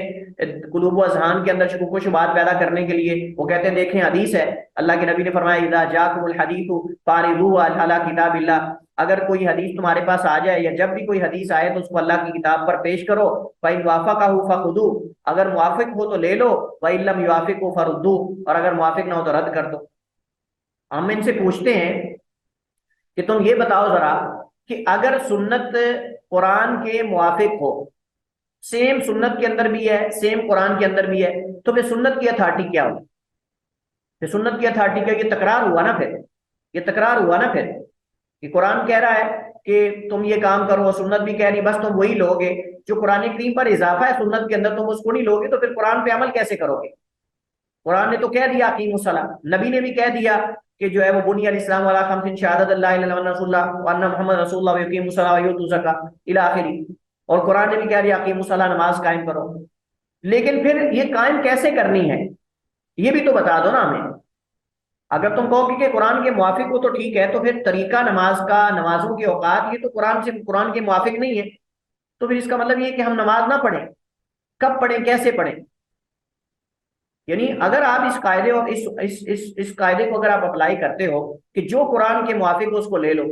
قلوب و اذہان کے اندر شکوک و شبہات پیدا کرنے کے لیے وہ کہتے ہیں دیکھیں حدیث ہے، اللہ کے نبی نے فرمایا اذا جاءکم الحدیث فاردوہ علی کتاب اللہ، اگر کوئی حدیث تمہارے پاس آ جائے یا جب بھی کوئی حدیث آئے تو اس کو اللہ کی کتاب پر پیش کرو، فإن وافقہ فخذوہ، اگر موافق ہو تو لے لو، وإن لم یوافقہ فردوہ، اور اگر موافق نہ ہو تو رد کر دو۔ ہم ان سے پوچھتے ہیں کہ تم یہ بتاؤ ذرا کہ اگر سنت قرآن کے موافق ہو، سیم سنت کے اندر بھی ہے سیم قرآن کے اندر بھی ہے، تو پھر سنت کی اتھارٹی کیا ہوگی؟ پھر سنت کی اتھارٹی کا یہ تکرار ہوا نا، یہ تکرار ہوا نا پھر کہ قرآن کہہ رہا ہے کہ تم یہ کام کرو، سنت بھی کہہ رہی بس تم وہی لوگے، جو قرآن کریم پر اضافہ ہے سنت کے اندر تم اس کو نہیں لوگے، تو پھر قرآن پہ عمل کیسے کرو گے؟ قرآن نے تو کہہ دیا اقیموا الصلاۃ، نبی نے بھی کہہ دیا کہ جو ہے وہ بنی الاسلام علی خمس شہادت اللہ الہ الا اللہ رسول اللہ وان محمد رسول اللہ ویقیموا الصلاۃ ویؤتوا الزکاۃ الی آخری، اور قرآن نے بھی کہہ دیا اقیموا الصلاۃ، نماز قائم کرو۔ لیکن پھر یہ قائم کیسے کرنی ہے یہ بھی تو بتا دو نا ہمیں۔ اگر تم کہو کہ قرآن کے موافق ہو تو ٹھیک ہے، تو پھر طریقہ نماز کا، نمازوں کے اوقات، یہ تو قرآن کے موافق نہیں ہے، تو پھر اس کا مطلب یہ کہ ہم نماز نہ پڑھیں، کب پڑھیں، کیسے پڑھیں؟ یعنی اگر آپ اس قاعدے اور اس قاعدے کو اگر آپ اپلائی کرتے ہو کہ جو قرآن کے موافق ہو اس کو لے لو،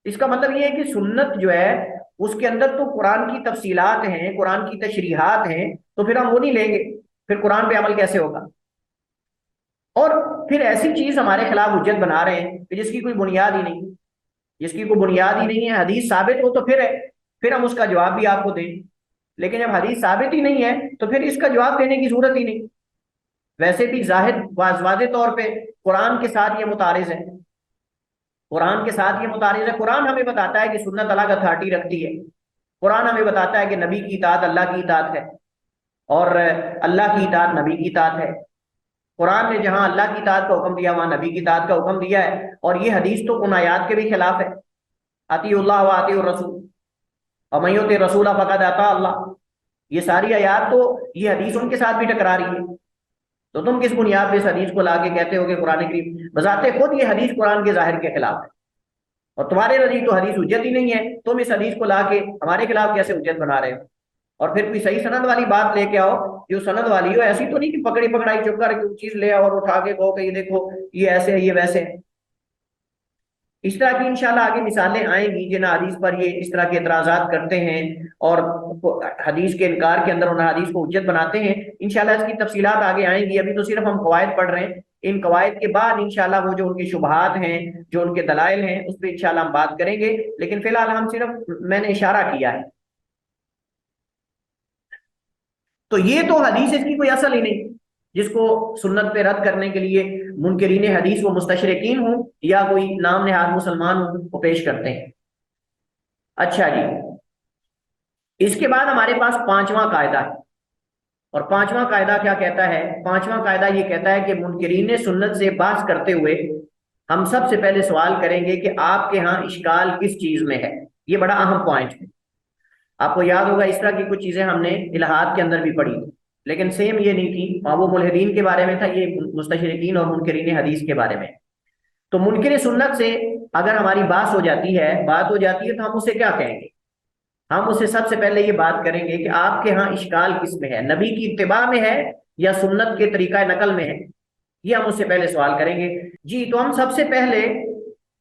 اس کا مطلب یہ ہے کہ سنت جو ہے اس کے اندر تو قرآن کی تفصیلات ہیں، قرآن کی تشریحات ہیں، تو پھر ہم وہ نہیں لیں گے، پھر قرآن پہ عمل کیسے ہوگا؟ اور پھر ایسی چیز ہمارے خلاف حجت بنا رہے ہیں کہ جس کی کوئی بنیاد ہی نہیں، جس کی کوئی بنیاد ہی نہیں ہے، حدیث ثابت ہو تو پھر ہم اس کا جواب بھی آپ کو دیں، لیکن جب حدیث ثابت ہی نہیں ہے تو پھر اس کا جواب دینے کی ضرورت ہی نہیں۔ ویسے بھی واضح طور پہ قرآن کے ساتھ یہ متعارض ہے، قرآن کے ساتھ یہ متعارض ہے۔ قرآن ہمیں بتاتا ہے کہ سنت الگ اتھارٹی رکھتی ہے، قرآن ہمیں بتاتا ہے کہ نبی کی اطاعت اللہ کی اطاعت ہے اور اللہ کی اطاعت نبی کی اطاعت ہے۔ قرآن نے جہاں اللہ کی اطاعت کا حکم دیا وہاں نبی کی اطاعت کا حکم دیا ہے، اور یہ حدیث تو ان آیات کے بھی خلاف ہے، اطیعوا اللہ واطیعوا الرسول ومن یطع الرسول فقد اطاع اللہ، یہ ساری آیات تو یہ حدیث ان کے ساتھ بھی ٹکرا رہی ہے۔ تو تم کس بنیاد پہ اس حدیث کو لا کے کہتے ہو کہ قرآن کریم بذات خود یہ حدیث قرآن کے ظاہر کے خلاف ہے، اور تمہارے نزدیک تو حدیث حجت ہی نہیں ہے، تم اس حدیث کو لا کے ہمارے خلاف کیسے حجت بنا رہے ہو؟ اور پھر کوئی صحیح سند والی بات لے کے آؤ، جو سند والی ہو، ایسی تو نہیں کہ پکڑی پکڑائی چپ کر کے چیز لے آؤ اور اٹھا کے کہو کہ یہ دیکھو یہ ایسے ہے یہ ویسے ہے۔ اس طرح کی انشاءاللہ آگے مثالیں آئیں گی جن حدیث پر یہ اس طرح کے اعتراضات کرتے ہیں اور حدیث کے انکار کے اندر ان حدیث کو حجت بناتے ہیں۔ انشاءاللہ اس کی تفصیلات آگے آئیں گی، ابھی تو صرف ہم قواعد پڑھ رہے ہیں، ان قواعد کے بعد انشاءاللہ وہ جو ان کی شبہات ہیں، جو ان کے دلائل ہیں، اس پہ انشاءاللہ ہم بات کریں گے، لیکن فی الحال ہم صرف میں نے اشارہ کیا ہے تو یہ تو حدیث اس کی کوئی اصل ہی نہیں، جس کو سنت پہ رد کرنے کے لیے منکرین حدیث وہ مستشرقین ہوں یا کوئی نام نہاد مسلمان ہوں وہ پیش کرتے ہیں۔ اچھا جی، اس کے بعد ہمارے پاس پانچواں قاعدہ ہے، اور پانچواں قاعدہ کیا کہتا ہے؟ پانچواں قاعدہ یہ کہتا ہے کہ منکرین سنت سے بحث کرتے ہوئے ہم سب سے پہلے سوال کریں گے کہ آپ کے ہاں اشکال کس چیز میں ہے۔ یہ بڑا اہم پوائنٹ ہے، آپ کو یاد ہوگا اس طرح کی کچھ چیزیں ہم نے الہاد کے اندر بھی پڑھی، لیکن سیم یہ نہیں تھی، اور وہ ملحدین کے بارے میں تھا، یہ مستشرقین اور منکرین حدیث کے بارے میں۔ تو منکر سنت سے اگر ہماری بات ہو جاتی ہے تو ہم اسے کیا کہیں گے؟ ہم اسے سب سے پہلے یہ بات کریں گے کہ آپ کے ہاں اشکال کس میں ہے، نبی کی اتباع میں ہے یا سنت کے طریقہ نقل میں ہے؟ یہ ہم اس سے پہلے سوال کریں گے۔ جی، تو ہم سب سے پہلے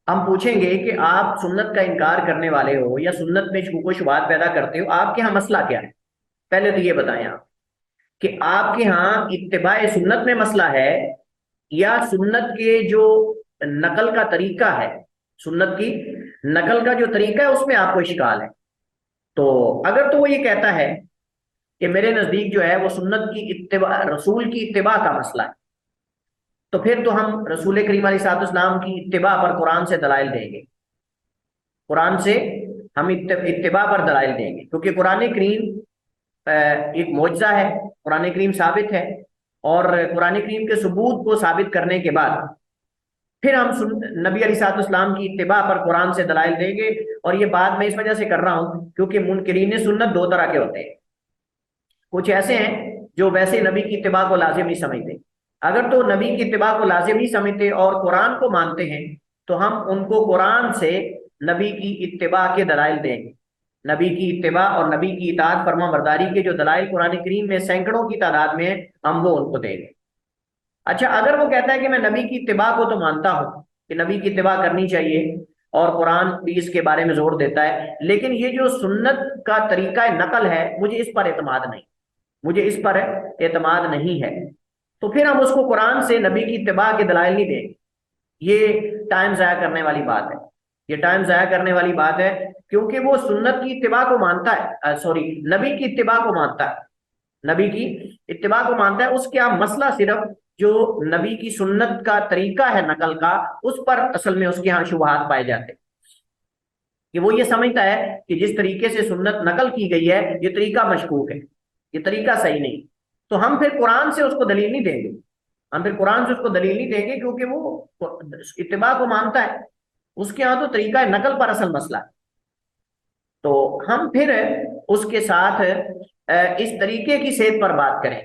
ہم پوچھیں گے کہ آپ سنت کا انکار کرنے والے ہو یا سنت میں شکوک و شبہات پیدا کرتے ہو، آپ کے ہاں مسئلہ کیا ہے؟ پہلے تو یہ بتائیں آپ کہ آپ کے ہاں اتباع سنت میں مسئلہ ہے یا سنت کے جو نقل کا طریقہ ہے، سنت کی نقل کا جو طریقہ ہے اس میں آپ کو اشکال ہے۔ تو اگر تو وہ یہ کہتا ہے کہ میرے نزدیک جو ہے وہ سنت کی اتباع، رسول کی اتباع کا مسئلہ ہے، تو پھر تو ہم رسول کریم علیہ الصلوۃ والسلام کی اتباع پر قرآن سے دلائل دیں گے، قرآن سے ہم اتباع پر دلائل دیں گے، کیونکہ قرآن کریم ایک معجزہ ہے، قرآن کریم ثابت ہے، اور قرآن کریم کے ثبوت کو ثابت کرنے کے بعد پھر ہم نبی علیہ الصلوۃ والسلام کی اتباع پر قرآن سے دلائل دیں گے۔ اور یہ بات میں اس وجہ سے کر رہا ہوں کیونکہ منکرین سنت دو طرح کے ہوتے ہیں، کچھ ایسے ہیں جو ویسے نبی کی اتباع کو لازم نہیں سمجھتے، اگر تو نبی کی اتباع کو لازم نہیں سمجھتے اور قرآن کو مانتے ہیں تو ہم ان کو قرآن سے نبی کی اتباع کے دلائل دیں گے، نبی کی اتباع اور نبی کی اطاعت فرما برداری کے جو دلائل قرآن کریم میں سینکڑوں کی تعداد میں ہیں، ہم وہ ان کو دیں گے۔ اچھا، اگر وہ کہتا ہے کہ میں نبی کی اتباع کو تو مانتا ہوں کہ نبی کی اتباع کرنی چاہیے اور قرآن بھی اس کے بارے میں زور دیتا ہے، لیکن یہ جو سنت کا طریقہ نقل ہے مجھے اس پر اعتماد نہیں، مجھے اس پر اعتماد نہیں ہے، تو پھر ہم اس کو قرآن سے نبی کی اتباع کے دلائل نہیں دیں گے۔ یہ ٹائم ضائع کرنے والی بات ہے، یہ ٹائم ضائع کرنے والی بات ہے، کیونکہ وہ سنت کی اتباع کو مانتا ہے، نبی کی اتباع کو مانتا ہے، نبی کی اتباع کو مانتا ہے، اس کا مسئلہ صرف جو نبی کی سنت کا طریقہ ہے نقل کا، اس پر اصل میں اس کے ہاں شبہات پائے جاتے ہیں، کہ وہ یہ سمجھتا ہے کہ جس طریقے سے سنت نقل کی گئی ہے یہ طریقہ مشکوک ہے، یہ طریقہ صحیح نہیں، تو ہم پھر قرآن سے اس کو دلیل نہیں دیں گے، ہم پھر قرآن سے اس کو دلیل نہیں دیں گے، کیونکہ وہ اتباع کو مانتا ہے، اس کے ہاں تو طریقہ نقل پر اصل مسئلہ ہے، تو ہم پھر اس کے ساتھ اس طریقے کی صحت پر بات کریں،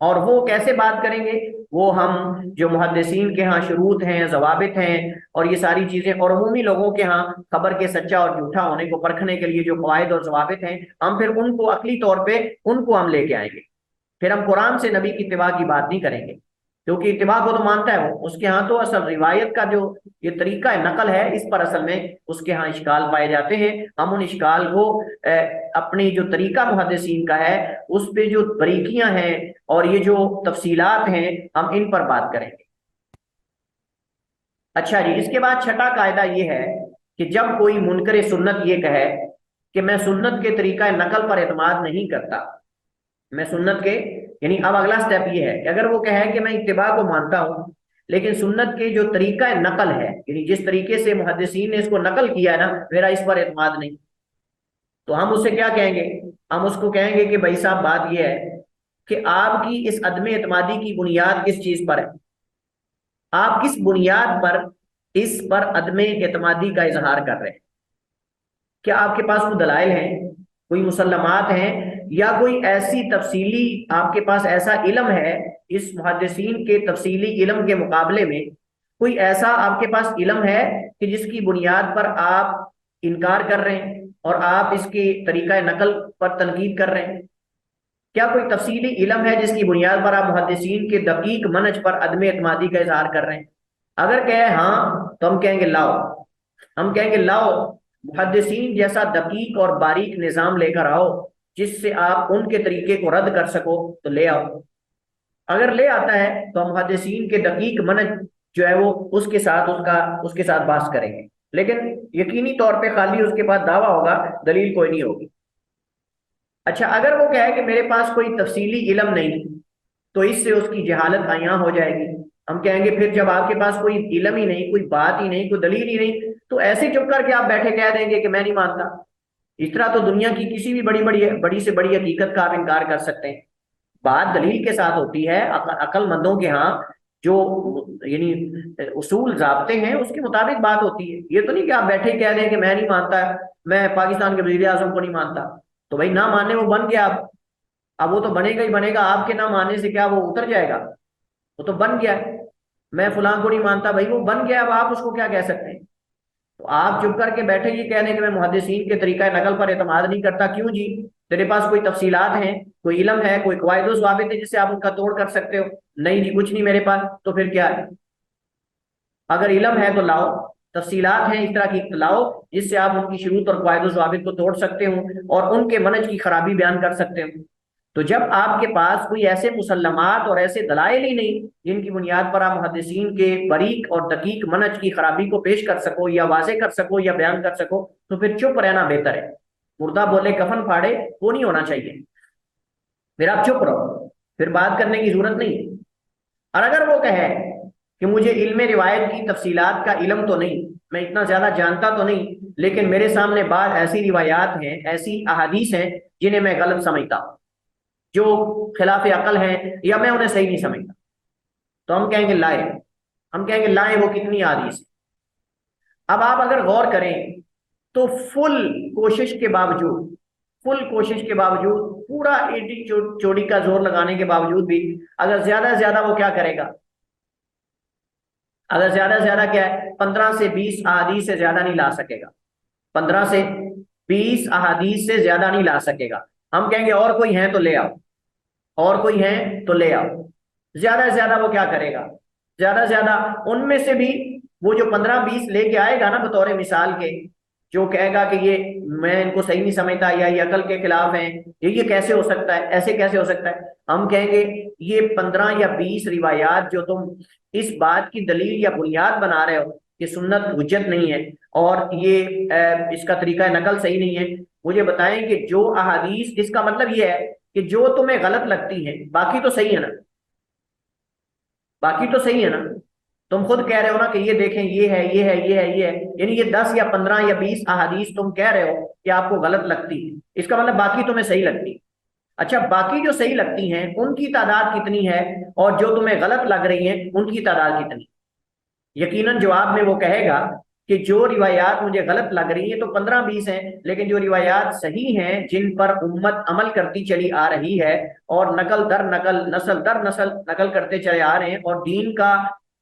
اور وہ کیسے بات کریں گے؟ وہ ہم جو محدثین کے ہاں شروط ہیں، ضوابط ہیں، اور یہ ساری چیزیں، اور عمومی لوگوں کے ہاں خبر کے سچا اور جھوٹا ہونے کو پرکھنے کے لیے جو قواعد اور ضوابط ہیں، ہم پھر ان کو عقلی طور پہ ان کو ہم لے کے آئیں گے، پھر ہم قرآن سے نبی کی اتباع کی بات نہیں کریں گے، کیونکہ اتباع کو تو مانتا ہے وہ، اس کے ہاں تو اصل روایت کا جو یہ طریقہ نقل ہے اس پر اصل میں اس کے ہاں اشکال پائے جاتے ہیں، ہم ان اشکال کو اپنی جو طریقہ محدثین کا ہے اس پہ جو باریکیاں ہیں اور یہ جو تفصیلات ہیں ہم ان پر بات کریں گے۔ اچھا جی، اس کے بعد چھٹا قاعدہ یہ ہے کہ جب کوئی منکر سنت یہ کہے کہ میں سنت کے طریقہ نقل پر اعتماد نہیں کرتا، میں سنت کے، یعنی اب اگلا سٹیپ یہ ہے کہ اگر وہ کہے کہ میں اتباع کو مانتا ہوں لیکن سنت کے جو طریقہ نقل ہے، یعنی جس طریقے سے محدثین نے اس کو نقل کیا ہے نا، میرا اس پر اعتماد نہیں، تو ہم اسے کیا کہیں گے؟ ہم اس کو کہیں گے کہ بھائی صاحب بات یہ ہے کہ آپ کی اس عدم اعتمادی کی بنیاد کس چیز پر ہے؟ آپ کس بنیاد پر اس پر عدم اعتمادی کا اظہار کر رہے ہیں؟ کیا آپ کے پاس کوئی دلائل ہیں، کوئی مسلمات ہیں، یا کوئی ایسی تفصیلی آپ کے پاس ایسا علم ہے اس محدثین کے تفصیلی علم کے مقابلے میں، کوئی ایسا آپ کے پاس علم ہے کہ جس کی بنیاد پر آپ انکار کر رہے ہیں اور آپ اس کے طریقہ نقل پر تنقید کر رہے ہیں؟ کیا کوئی تفصیلی علم ہے جس کی بنیاد پر آپ محدثین کے دقیق منہج پر عدم اعتمادی کا اظہار کر رہے ہیں؟ اگر کہیں ہاں تو ہم کہیں گے لاؤ، ہم کہیں گے لاؤ محدثین جیسا دقیق اور باریک نظام لے کر آؤ جس سے آپ ان کے طریقے کو رد کر سکو، تو لے آؤ۔ اگر لے آتا ہے تو ہم محدثین کے دقیق منہج جو ہے وہ اس کے ساتھ بحث کریں گے، لیکن یقینی طور پہ خالی اس کے بعد دعویٰ ہوگا، دلیل کوئی نہیں ہوگی۔ اچھا اگر وہ کہے کہ میرے پاس کوئی تفصیلی علم نہیں، تو اس سے اس کی جہالت عیاں ہو جائے گی. ہم کہیں گے پھر جب آپ کے پاس کوئی علم ہی نہیں، کوئی بات ہی نہیں، کوئی دلیل ہی نہیں، تو ایسے چپ کر کے آپ بیٹھے کہہ دیں گے کہ میں نہیں مانتا. اس طرح تو دنیا کی کسی بھی بڑی سے بڑی حقیقت کا آپ انکار کر سکتے ہیں. بات دلیل کے ساتھ ہوتی ہے، عقل مندوں کے ہاں جو یعنی اصول ضابطے ہیں اس کے مطابق بات ہوتی ہے. یہ تو نہیں کہ آپ بیٹھے کہہ دیں کہ میں نہیں مانتا، میں پاکستان کے وزیر اعظم کو نہیں مانتا. تو بھائی نہ ماننے وہ بن گیا. اب وہ تو بنے گا ہی بنے گا، آپ کے نہ ماننے سے کیا وہ اتر جائے گا؟ وہ تو بن گیا. میں فلاں کو نہیں مانتا، بھائی وہ بن گیا، اب آپ اس کو کیا کہہ سکتے ہیں؟ تو آپ چپ کر کے بیٹھے یہ کہہ دیں کہ میں محدثین کے طریقہ نقل پر اعتماد نہیں کرتا. کیوں جی؟ تیرے پاس کوئی تفصیلات ہیں، کوئی علم ہے، کوئی قواعد و ضوابط ہے جس سے آپ ان کا توڑ کر سکتے ہو؟ نہیں جی کچھ نہیں میرے پاس. تو پھر کیا ہے؟ اگر علم ہے تو لاؤ، تفصیلات ہیں اس طرح کی لاؤ جس سے آپ ان کی شروط اور قواعد و ضوابط کو توڑ سکتے ہوں اور ان کے منہج کی خرابی بیان کر سکتے ہوں. تو جب آپ کے پاس کوئی ایسے مسلمات اور ایسے دلائل ہی نہیں جن کی بنیاد پر آپ محدثین کے باریک اور دقیق منہج کی خرابی کو پیش کر سکو یا واضح کر سکو یا بیان کر سکو، تو پھر چپ رہنا بہتر ہے. مردہ بولے کفن پھاڑے وہ نہیں ہونا چاہیے. پھر آپ چپ رہو، پھر بات کرنے کی ضرورت نہیں ہے. اور اگر وہ کہے کہ مجھے علم روایت کی تفصیلات کا علم تو نہیں، میں اتنا زیادہ جانتا تو نہیں، لیکن میرے سامنے بعض ایسی روایات ہیں، ایسی احادیث ہیں جنہیں میں غلط سمجھتا ہوں، جو خلاف عقل ہیں یا میں انہیں صحیح نہیں سمجھتا، تو ہم کہیں گے لائے. ہم کہیں گے لائیں وہ کتنی حدیث. اب آپ اگر غور کریں تو فل کوشش کے باوجود پورا ایٹی چوڑی کا زور لگانے کے باوجود بھی اگر زیادہ سے زیادہ وہ کیا کرے گا؟ اگر زیادہ سے زیادہ کیا ہے 15 سے 20 احادیث سے زیادہ نہیں لا سکے گا. 15 سے 20 احادیث سے زیادہ نہیں لا سکے گا. ہم کہیں گے اور کوئی ہیں تو لے آؤ، اور کوئی ہیں تو لے آؤ. زیادہ سے زیادہ وہ کیا کرے گا؟ زیادہ سے زیادہ ان میں سے بھی وہ جو 15-20 لے کے آئے گا نا بطور مثال کے، جو کہے گا کہ یہ میں ان کو صحیح نہیں سمجھتا یا یہ عقل کے خلاف ہیں، یہ کیسے ہو سکتا ہے، ایسے کیسے ہو سکتا ہے، ہم کہیں گے یہ 15 یا 20 روایات جو تم اس بات کی دلیل یا بنیاد بنا رہے ہو کہ سنت حجت نہیں ہے اور یہ اس کا طریقہ نقل صحیح نہیں ہے، مجھے بتائیں کہ جو احادیث، اس کا مطلب یہ ہے کہ جو تمہیں غلط لگتی ہیں باقی تو صحیح ہے نا؟ باقی تو صحیح ہے نا؟ تم خود کہہ رہے ہو نا کہ یہ دیکھیں یہ ہے یہ ہے یہ ہے یہ ہے، یعنی یہ 10 یا 15 یا 20 احادیث تم کہہ رہے ہو کہ آپ کو غلط لگتی ہے، اس کا مطلب باقی تمہیں صحیح لگتی. اچھا باقی جو صحیح لگتی ہیں ان کی تعداد کتنی ہے اور جو تمہیں غلط لگ رہی ہیں ان کی تعداد کتنی؟ یقیناً جواب میں وہ کہے گا کہ جو روایات مجھے غلط لگ رہی ہیں تو 15-20 ہیں، لیکن جو روایات صحیح ہیں جن پر امت عمل کرتی چلی آ رہی ہے اور نقل در نقل نسل در نسل نقل کرتے چلے آ رہے ہیں اور دین کا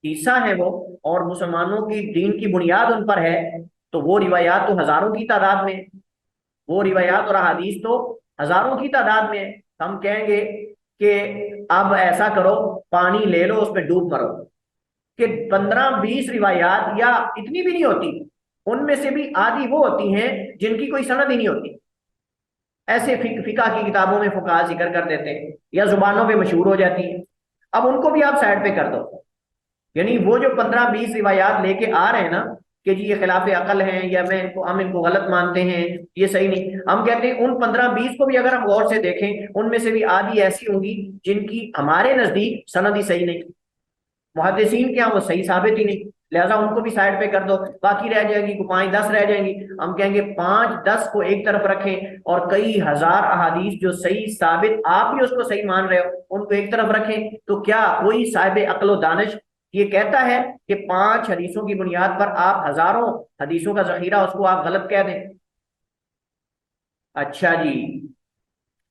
حصہ ہے وہ، اور مسلمانوں کی دین کی بنیاد ان پر ہے، تو وہ روایات تو ہزاروں کی تعداد میں، وہ روایات اور احادیث تو ہزاروں کی تعداد میں ہے. ہم کہیں گے کہ اب ایسا کرو، پانی لے لو اس میں ڈوب مرو. کہ 15-20 روایات یا اتنی بھی نہیں ہوتی، ان میں سے بھی آدھی وہ ہوتی ہیں جن کی کوئی سند ہی نہیں ہوتی. ایسے فقہ کی کتابوں میں فقہا ذکر کر دیتے ہیں یا زبانوں پہ مشہور ہو جاتی ہیں. اب ان کو بھی آپ سائڈ پہ کر دو. یعنی وہ جو 15-20 روایات لے کے آ رہے ہیں نا کہ جی یہ خلاف عقل ہیں یا ہم ان کو غلط مانتے ہیں، یہ صحیح نہیں، ہم کہتے ہیں ان 15-20 کو بھی اگر ہم غور سے دیکھیں ان میں سے بھی آدھی ایسی ہوں گی جن کی ہمارے نزدیک سند ہی صحیح نہیں، محدثین کے ہاں وہ صحیح ثابت ہی نہیں، لہٰذا ان کو بھی سائڈ پہ کر دو. باقی رہ جائے گی 5-10 رہ جائیں گی. ہم کہیں گے 5-10 کو ایک طرف رکھیں اور کئی ہزار احادیث جو صحیح ثابت آپ بھی اس کو صحیح مان رہے ہو ان کو ایک طرف رکھیں. تو کیا کوئی صاحب عقل و دانش یہ کہتا ہے کہ 5 حدیثوں کی بنیاد پر آپ ہزاروں حدیثوں کا ذخیرہ اس کو آپ غلط کہہ دیں؟ اچھا جی،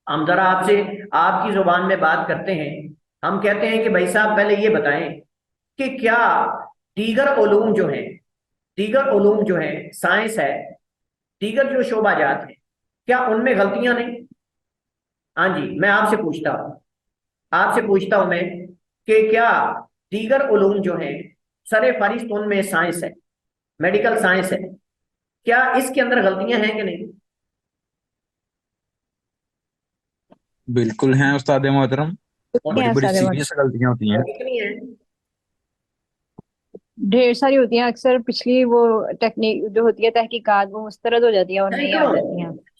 ہم ذرا آپ سے آپ کی زبان میں بات کرتے ہیں. ہم کہتے ہیں کہ بھائی صاحب پہلے یہ بتائیں کہ کیا دیگر علوم جو ہیں، دیگر علوم جو ہیں، سائنس ہے، دیگر جو شعبہ جات ہیں، کیا ان میں غلطیاں نہیں؟ ہاں جی، میں آپ سے پوچھتا ہوں، آپ سے پوچھتا ہوں میں کہ کیا دیگر علوم جو ہیں سر فہرست ان میں سائنس ہے، میڈیکل سائنس ہے، کیا اس کے اندر غلطیاں ہیں کہ نہیں؟ بالکل ہیں استاد محترم، اور بڑی بڑی استاد محترم سیریس غلطیاں ہوتی ہیں. کتنی ہیں؟ ڈھیر ساری ہوتی ہیں. اکثر پچھلی وہ ٹیکنیک جو ہوتی ہے تحقیقات وہ مسترد ہو جاتی ہیں اور نہیں آ سینکڑوں جاتی ہیں.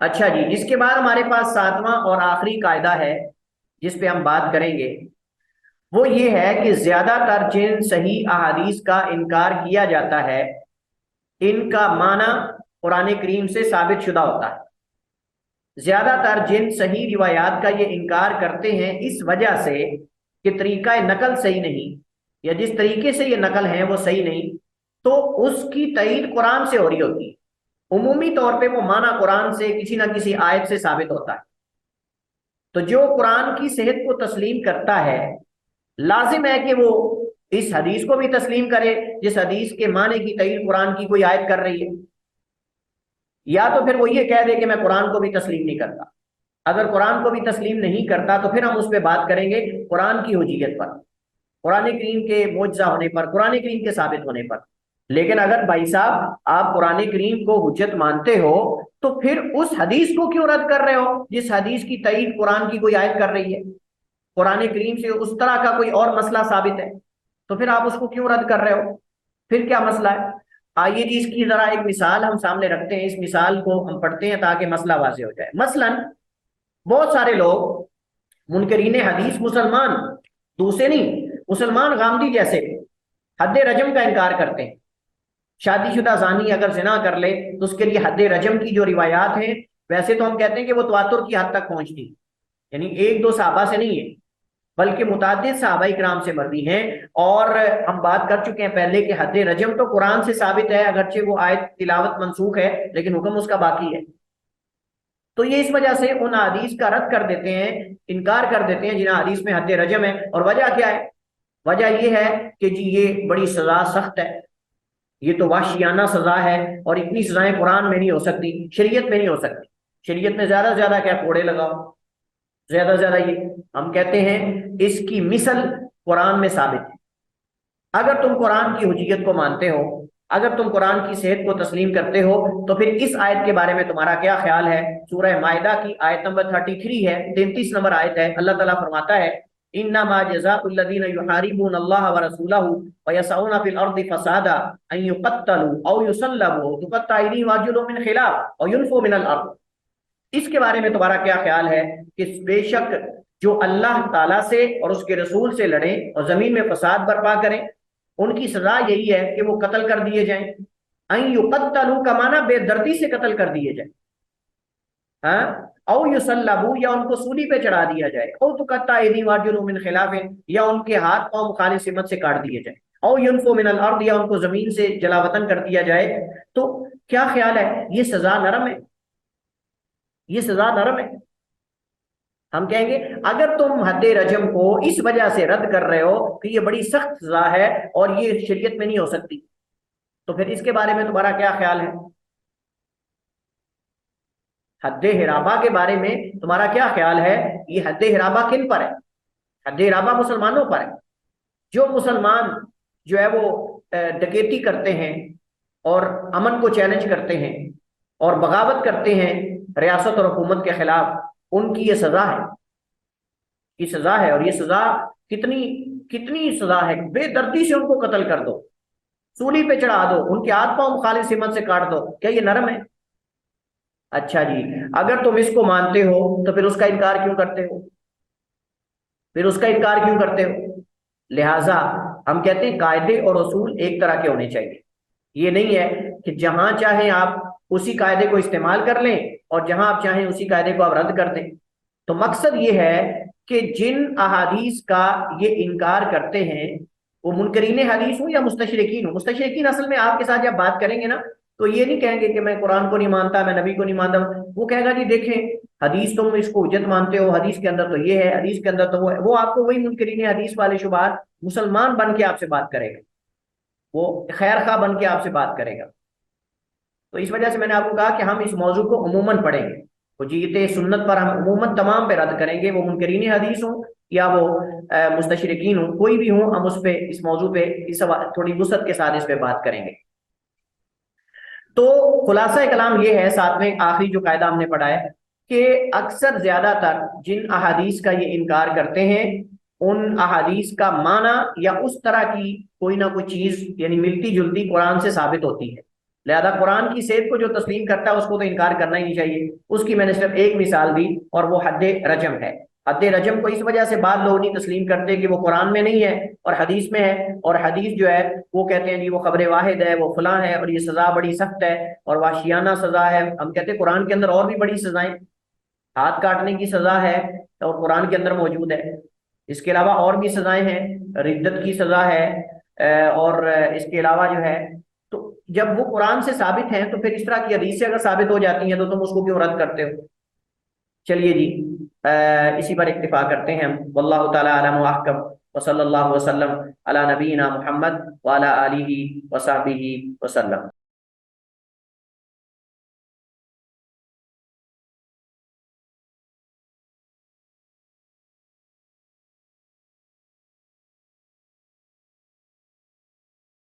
اچھا جی، اس کے بعد ہمارے پاس ساتواں اور آخری قاعدہ ہے جس پہ ہم بات کریں گے، وہ یہ ہے کہ زیادہ تر جن صحیح احادیث کا انکار کیا جاتا ہے ان کا معنی قرآن کریم سے ثابت شدہ ہوتا ہے۔ زیادہ تر جن صحیح روایات کا یہ انکار کرتے ہیں اس وجہ سے کہ طریقہ نقل صحیح نہیں، یا جس طریقے سے یہ نقل ہیں وہ صحیح نہیں، تو اس کی تائید قرآن سے ہو رہی ہوتی ہے۔ عمومی طور پہ وہ معنی قرآن سے کسی نہ کسی آیت سے ثابت ہوتا ہے۔ تو جو قرآن کی صحت کو تسلیم کرتا ہے لازم ہے کہ وہ اس حدیث کو بھی تسلیم کرے جس حدیث کے معنی کی تائید قرآن کی کوئی آیت کر رہی ہے، یا تو پھر وہ یہ کہہ دے کہ میں قرآن کو بھی تسلیم نہیں کرتا۔ اگر قرآن کو بھی تسلیم نہیں کرتا تو پھر ہم اس پہ بات کریں گے قرآن کی حجیت پر، قرآن کریم کے معجزہ ہونے پر، قرآن کریم کے ثابت ہونے پر۔ لیکن اگر بھائی صاحب آپ قرآن کریم کو حجت مانتے ہو تو پھر اس حدیث کو کیوں رد کر رہے ہو جس حدیث کی تائید قرآن کی کوئی آیت کر رہی ہے؟ قرآن کریم سے اس طرح کا کوئی اور مسئلہ ثابت ہے تو پھر آپ اس کو کیوں رد کر رہے ہو؟ پھر کیا مسئلہ ہے؟ آئیے جی اس کی ذرا ایک مثال ہم سامنے رکھتے ہیں، اس مثال کو ہم پڑھتے ہیں تاکہ مسئلہ واضح ہو جائے۔ مثلا بہت سارے لوگ منکرین حدیث، مسلمان، دوسرے نہیں، مسلمان غامدی جیسے حد رجم کا انکار کرتے ہیں۔ شادی شدہ زانی اگر زنا کر لے تو اس کے لیے حد رجم کی جو روایات ہیں ویسے تو ہم کہتے ہیں کہ وہ تواتر کی حد تک پہنچتی، یعنی ایک دو صحابہ سے نہیں ہے بلکہ متعدد صحابہ کرام سے مروی ہیں۔ اور ہم بات کر چکے ہیں پہلے کہ حد رجم تو قرآن سے ثابت ہے، اگرچہ وہ آیت تلاوت منسوخ ہے لیکن حکم اس کا باقی ہے۔ تو یہ اس وجہ سے ان حدیث کا رد کر دیتے ہیں، انکار کر دیتے ہیں جنہیں حدیث میں حد رجم ہے۔ اور وجہ کیا ہے؟ وجہ یہ ہے کہ جی یہ بڑی سزا سخت ہے، یہ تو وحشیانہ سزا ہے، اور اتنی سزائیں قرآن میں نہیں ہو سکتی، شریعت میں نہیں ہو سکتی۔ شریعت میں زیادہ سے زیادہ کیا؟ کوڑے لگاؤ، زیادہ سے زیادہ۔ یہ ہم کہتے ہیں اس کی مثل قرآن میں ثابت ہے۔ اگر تم قرآن کی حجیت کو مانتے ہو، اگر تم قرآن کی صحت کو تسلیم کرتے ہو تو پھر اس آیت کے بارے میں تمہارا کیا خیال ہے؟ سورہ مائدہ کی آیت نمبر 33 ہے، 33 نمبر آیت ہے۔ اللہ تعالیٰ فرماتا ہے انما جزاء الذین یحاربون اللہ ورسولہ ویسعون فی الارض فسادا ان یقتلوا او یصلبوا تقطع ایدیہم وارجلہم من خلاف او ینفوا من الارض۔ اس کے بارے میں تمہارا کیا خیال ہے کہ بے شک جو اللہ تعالیٰ سے اور اس کے رسول سے لڑیں اور زمین میں فساد برپا کریں ان کی سزا یہی ہے کہ وہ قتل کر دیے جائیں۔ ان یقتلوا کا معنی بے دردی سے قتل کر دیے جائیں، ہاں، او یصلبوا یا ان کو سولی پہ چڑھا دیا جائے، او تقطع ایدیہم وارجلہم من خلاف یا ان کے ہاتھ پاؤں مخالف سمت سے کاٹ دیے جائیں، او ینفوا من الارض یا ان کو زمین سے جلا وطن کر دیا جائے۔ تو کیا خیال ہے؟ یہ سزا نرم ہے؟ یہ سزا نرم ہے؟ ہم کہیں گے اگر تم حد رجم کو اس وجہ سے رد کر رہے ہو کہ یہ بڑی سخت سزا ہے اور یہ شریعت میں نہیں ہو سکتی تو پھر اس کے بارے میں تمہارا کیا خیال ہے؟ حد حرابہ کے بارے میں تمہارا کیا خیال ہے؟ یہ حد حرابہ کن پر ہے؟ حد حرابہ مسلمانوں پر ہے۔ جو مسلمان جو ہے وہ ڈکیتی کرتے ہیں اور امن کو چیلنج کرتے ہیں اور بغاوت کرتے ہیں ریاست اور حکومت کے خلاف، ان کی یہ سزا ہے، یہ سزا ہے۔ اور یہ سزا کتنی سزا ہے؟ بے دردی سے ان کو قتل کر دو، سولی پہ چڑھا دو، ان کے ہاتھ پاؤں مخالف سمت سے کاٹ دو، کیا یہ نرم ہے؟ اچھا جی، اگر تم اس کو مانتے ہو تو پھر اس کا انکار کیوں کرتے ہو؟ پھر اس کا انکار کیوں کرتے ہو؟ لہٰذا ہم کہتے ہیں قاعدے اور اصول ایک طرح کے ہونے چاہیے۔ یہ نہیں ہے کہ جہاں چاہیں آپ اسی قاعدے کو استعمال کر لیں اور جہاں آپ چاہیں اسی قاعدے کو آپ رد کر دیں۔ تو مقصد یہ ہے کہ جن احادیث کا یہ انکار کرتے ہیں وہ منکرین حدیث ہوں یا مستشرقین ہوں۔ مستشرقین اصل میں آپ کے ساتھ جب بات کریں گے نا تو یہ نہیں کہیں گے کہ میں قرآن کو نہیں مانتا، میں نبی کو نہیں مانتا، وہ کہے گا جی دیکھیں حدیث تم اس کو حجت مانتے ہو، حدیث کے اندر تو یہ ہے، حدیث کے اندر تو وہ ہے۔ وہ آپ کو وہی منکرین حدیث والے شبہات مسلمان بن کے آپ سے بات کرے گا، وہ خیر خواہ بن کے آپ سے بات کرے گا۔ تو اس وجہ سے میں نے آپ کو کہا کہ ہم اس موضوع کو عموماً پڑھیں گے، حجیت سنت پر ہم عموماً تمام پہ رد کریں گے، وہ منکرین حدیث ہوں یا وہ مستشرقین ہوں، کوئی بھی ہوں، ہم اس پہ اس موضوع پہ تھوڑی وسعت کے ساتھ اس پہ بات کریں گے۔ تو خلاصہ کلام یہ ہے، ساتھ میں آخری جو قاعدہ ہم نے پڑھا ہے کہ اکثر زیادہ تر جن احادیث کا یہ انکار کرتے ہیں ان احادیث کا معنی یا اس طرح کی کوئی نہ کوئی چیز یعنی ملتی جلتی قرآن سے ثابت ہوتی ہے، لہذا قرآن کی صحت کو جو تسلیم کرتا ہے اس کو تو انکار کرنا ہی نہیں چاہیے۔ اس کی میں نے صرف ایک مثال دی اور وہ حد رجم ہے۔ حد رجم کو اس وجہ سے بعض لوگ نہیں تسلیم کرتے کہ وہ قرآن میں نہیں ہے اور حدیث میں ہے، اور حدیث جو ہے وہ کہتے ہیں جی وہ خبر واحد ہے، وہ فلاں ہے، اور یہ سزا بڑی سخت ہے اور وحشیانہ سزا ہے۔ ہم کہتے ہیں قرآن کے اندر اور بھی بڑی سزائیں، ہاتھ کاٹنے کی سزا ہے اور قرآن کے اندر موجود ہے، اس کے علاوہ اور بھی سزائیں ہیں، ردت کی سزا ہے، اور اس کے علاوہ جو ہے، تو جب وہ قرآن سے ثابت ہیں تو پھر اس طرح کی حدیث سے اگر ثابت ہو جاتی ہیں تو تم اس کو کیوں رد کرتے ہو؟ چلیے جی اسی پر اکتفا کرتے ہیں ہم۔ واللہ تعالی اعلم واحکم، وصلی اللہ وسلم علی نبینا محمد وعلی آلہ وصحبہ وسلم۔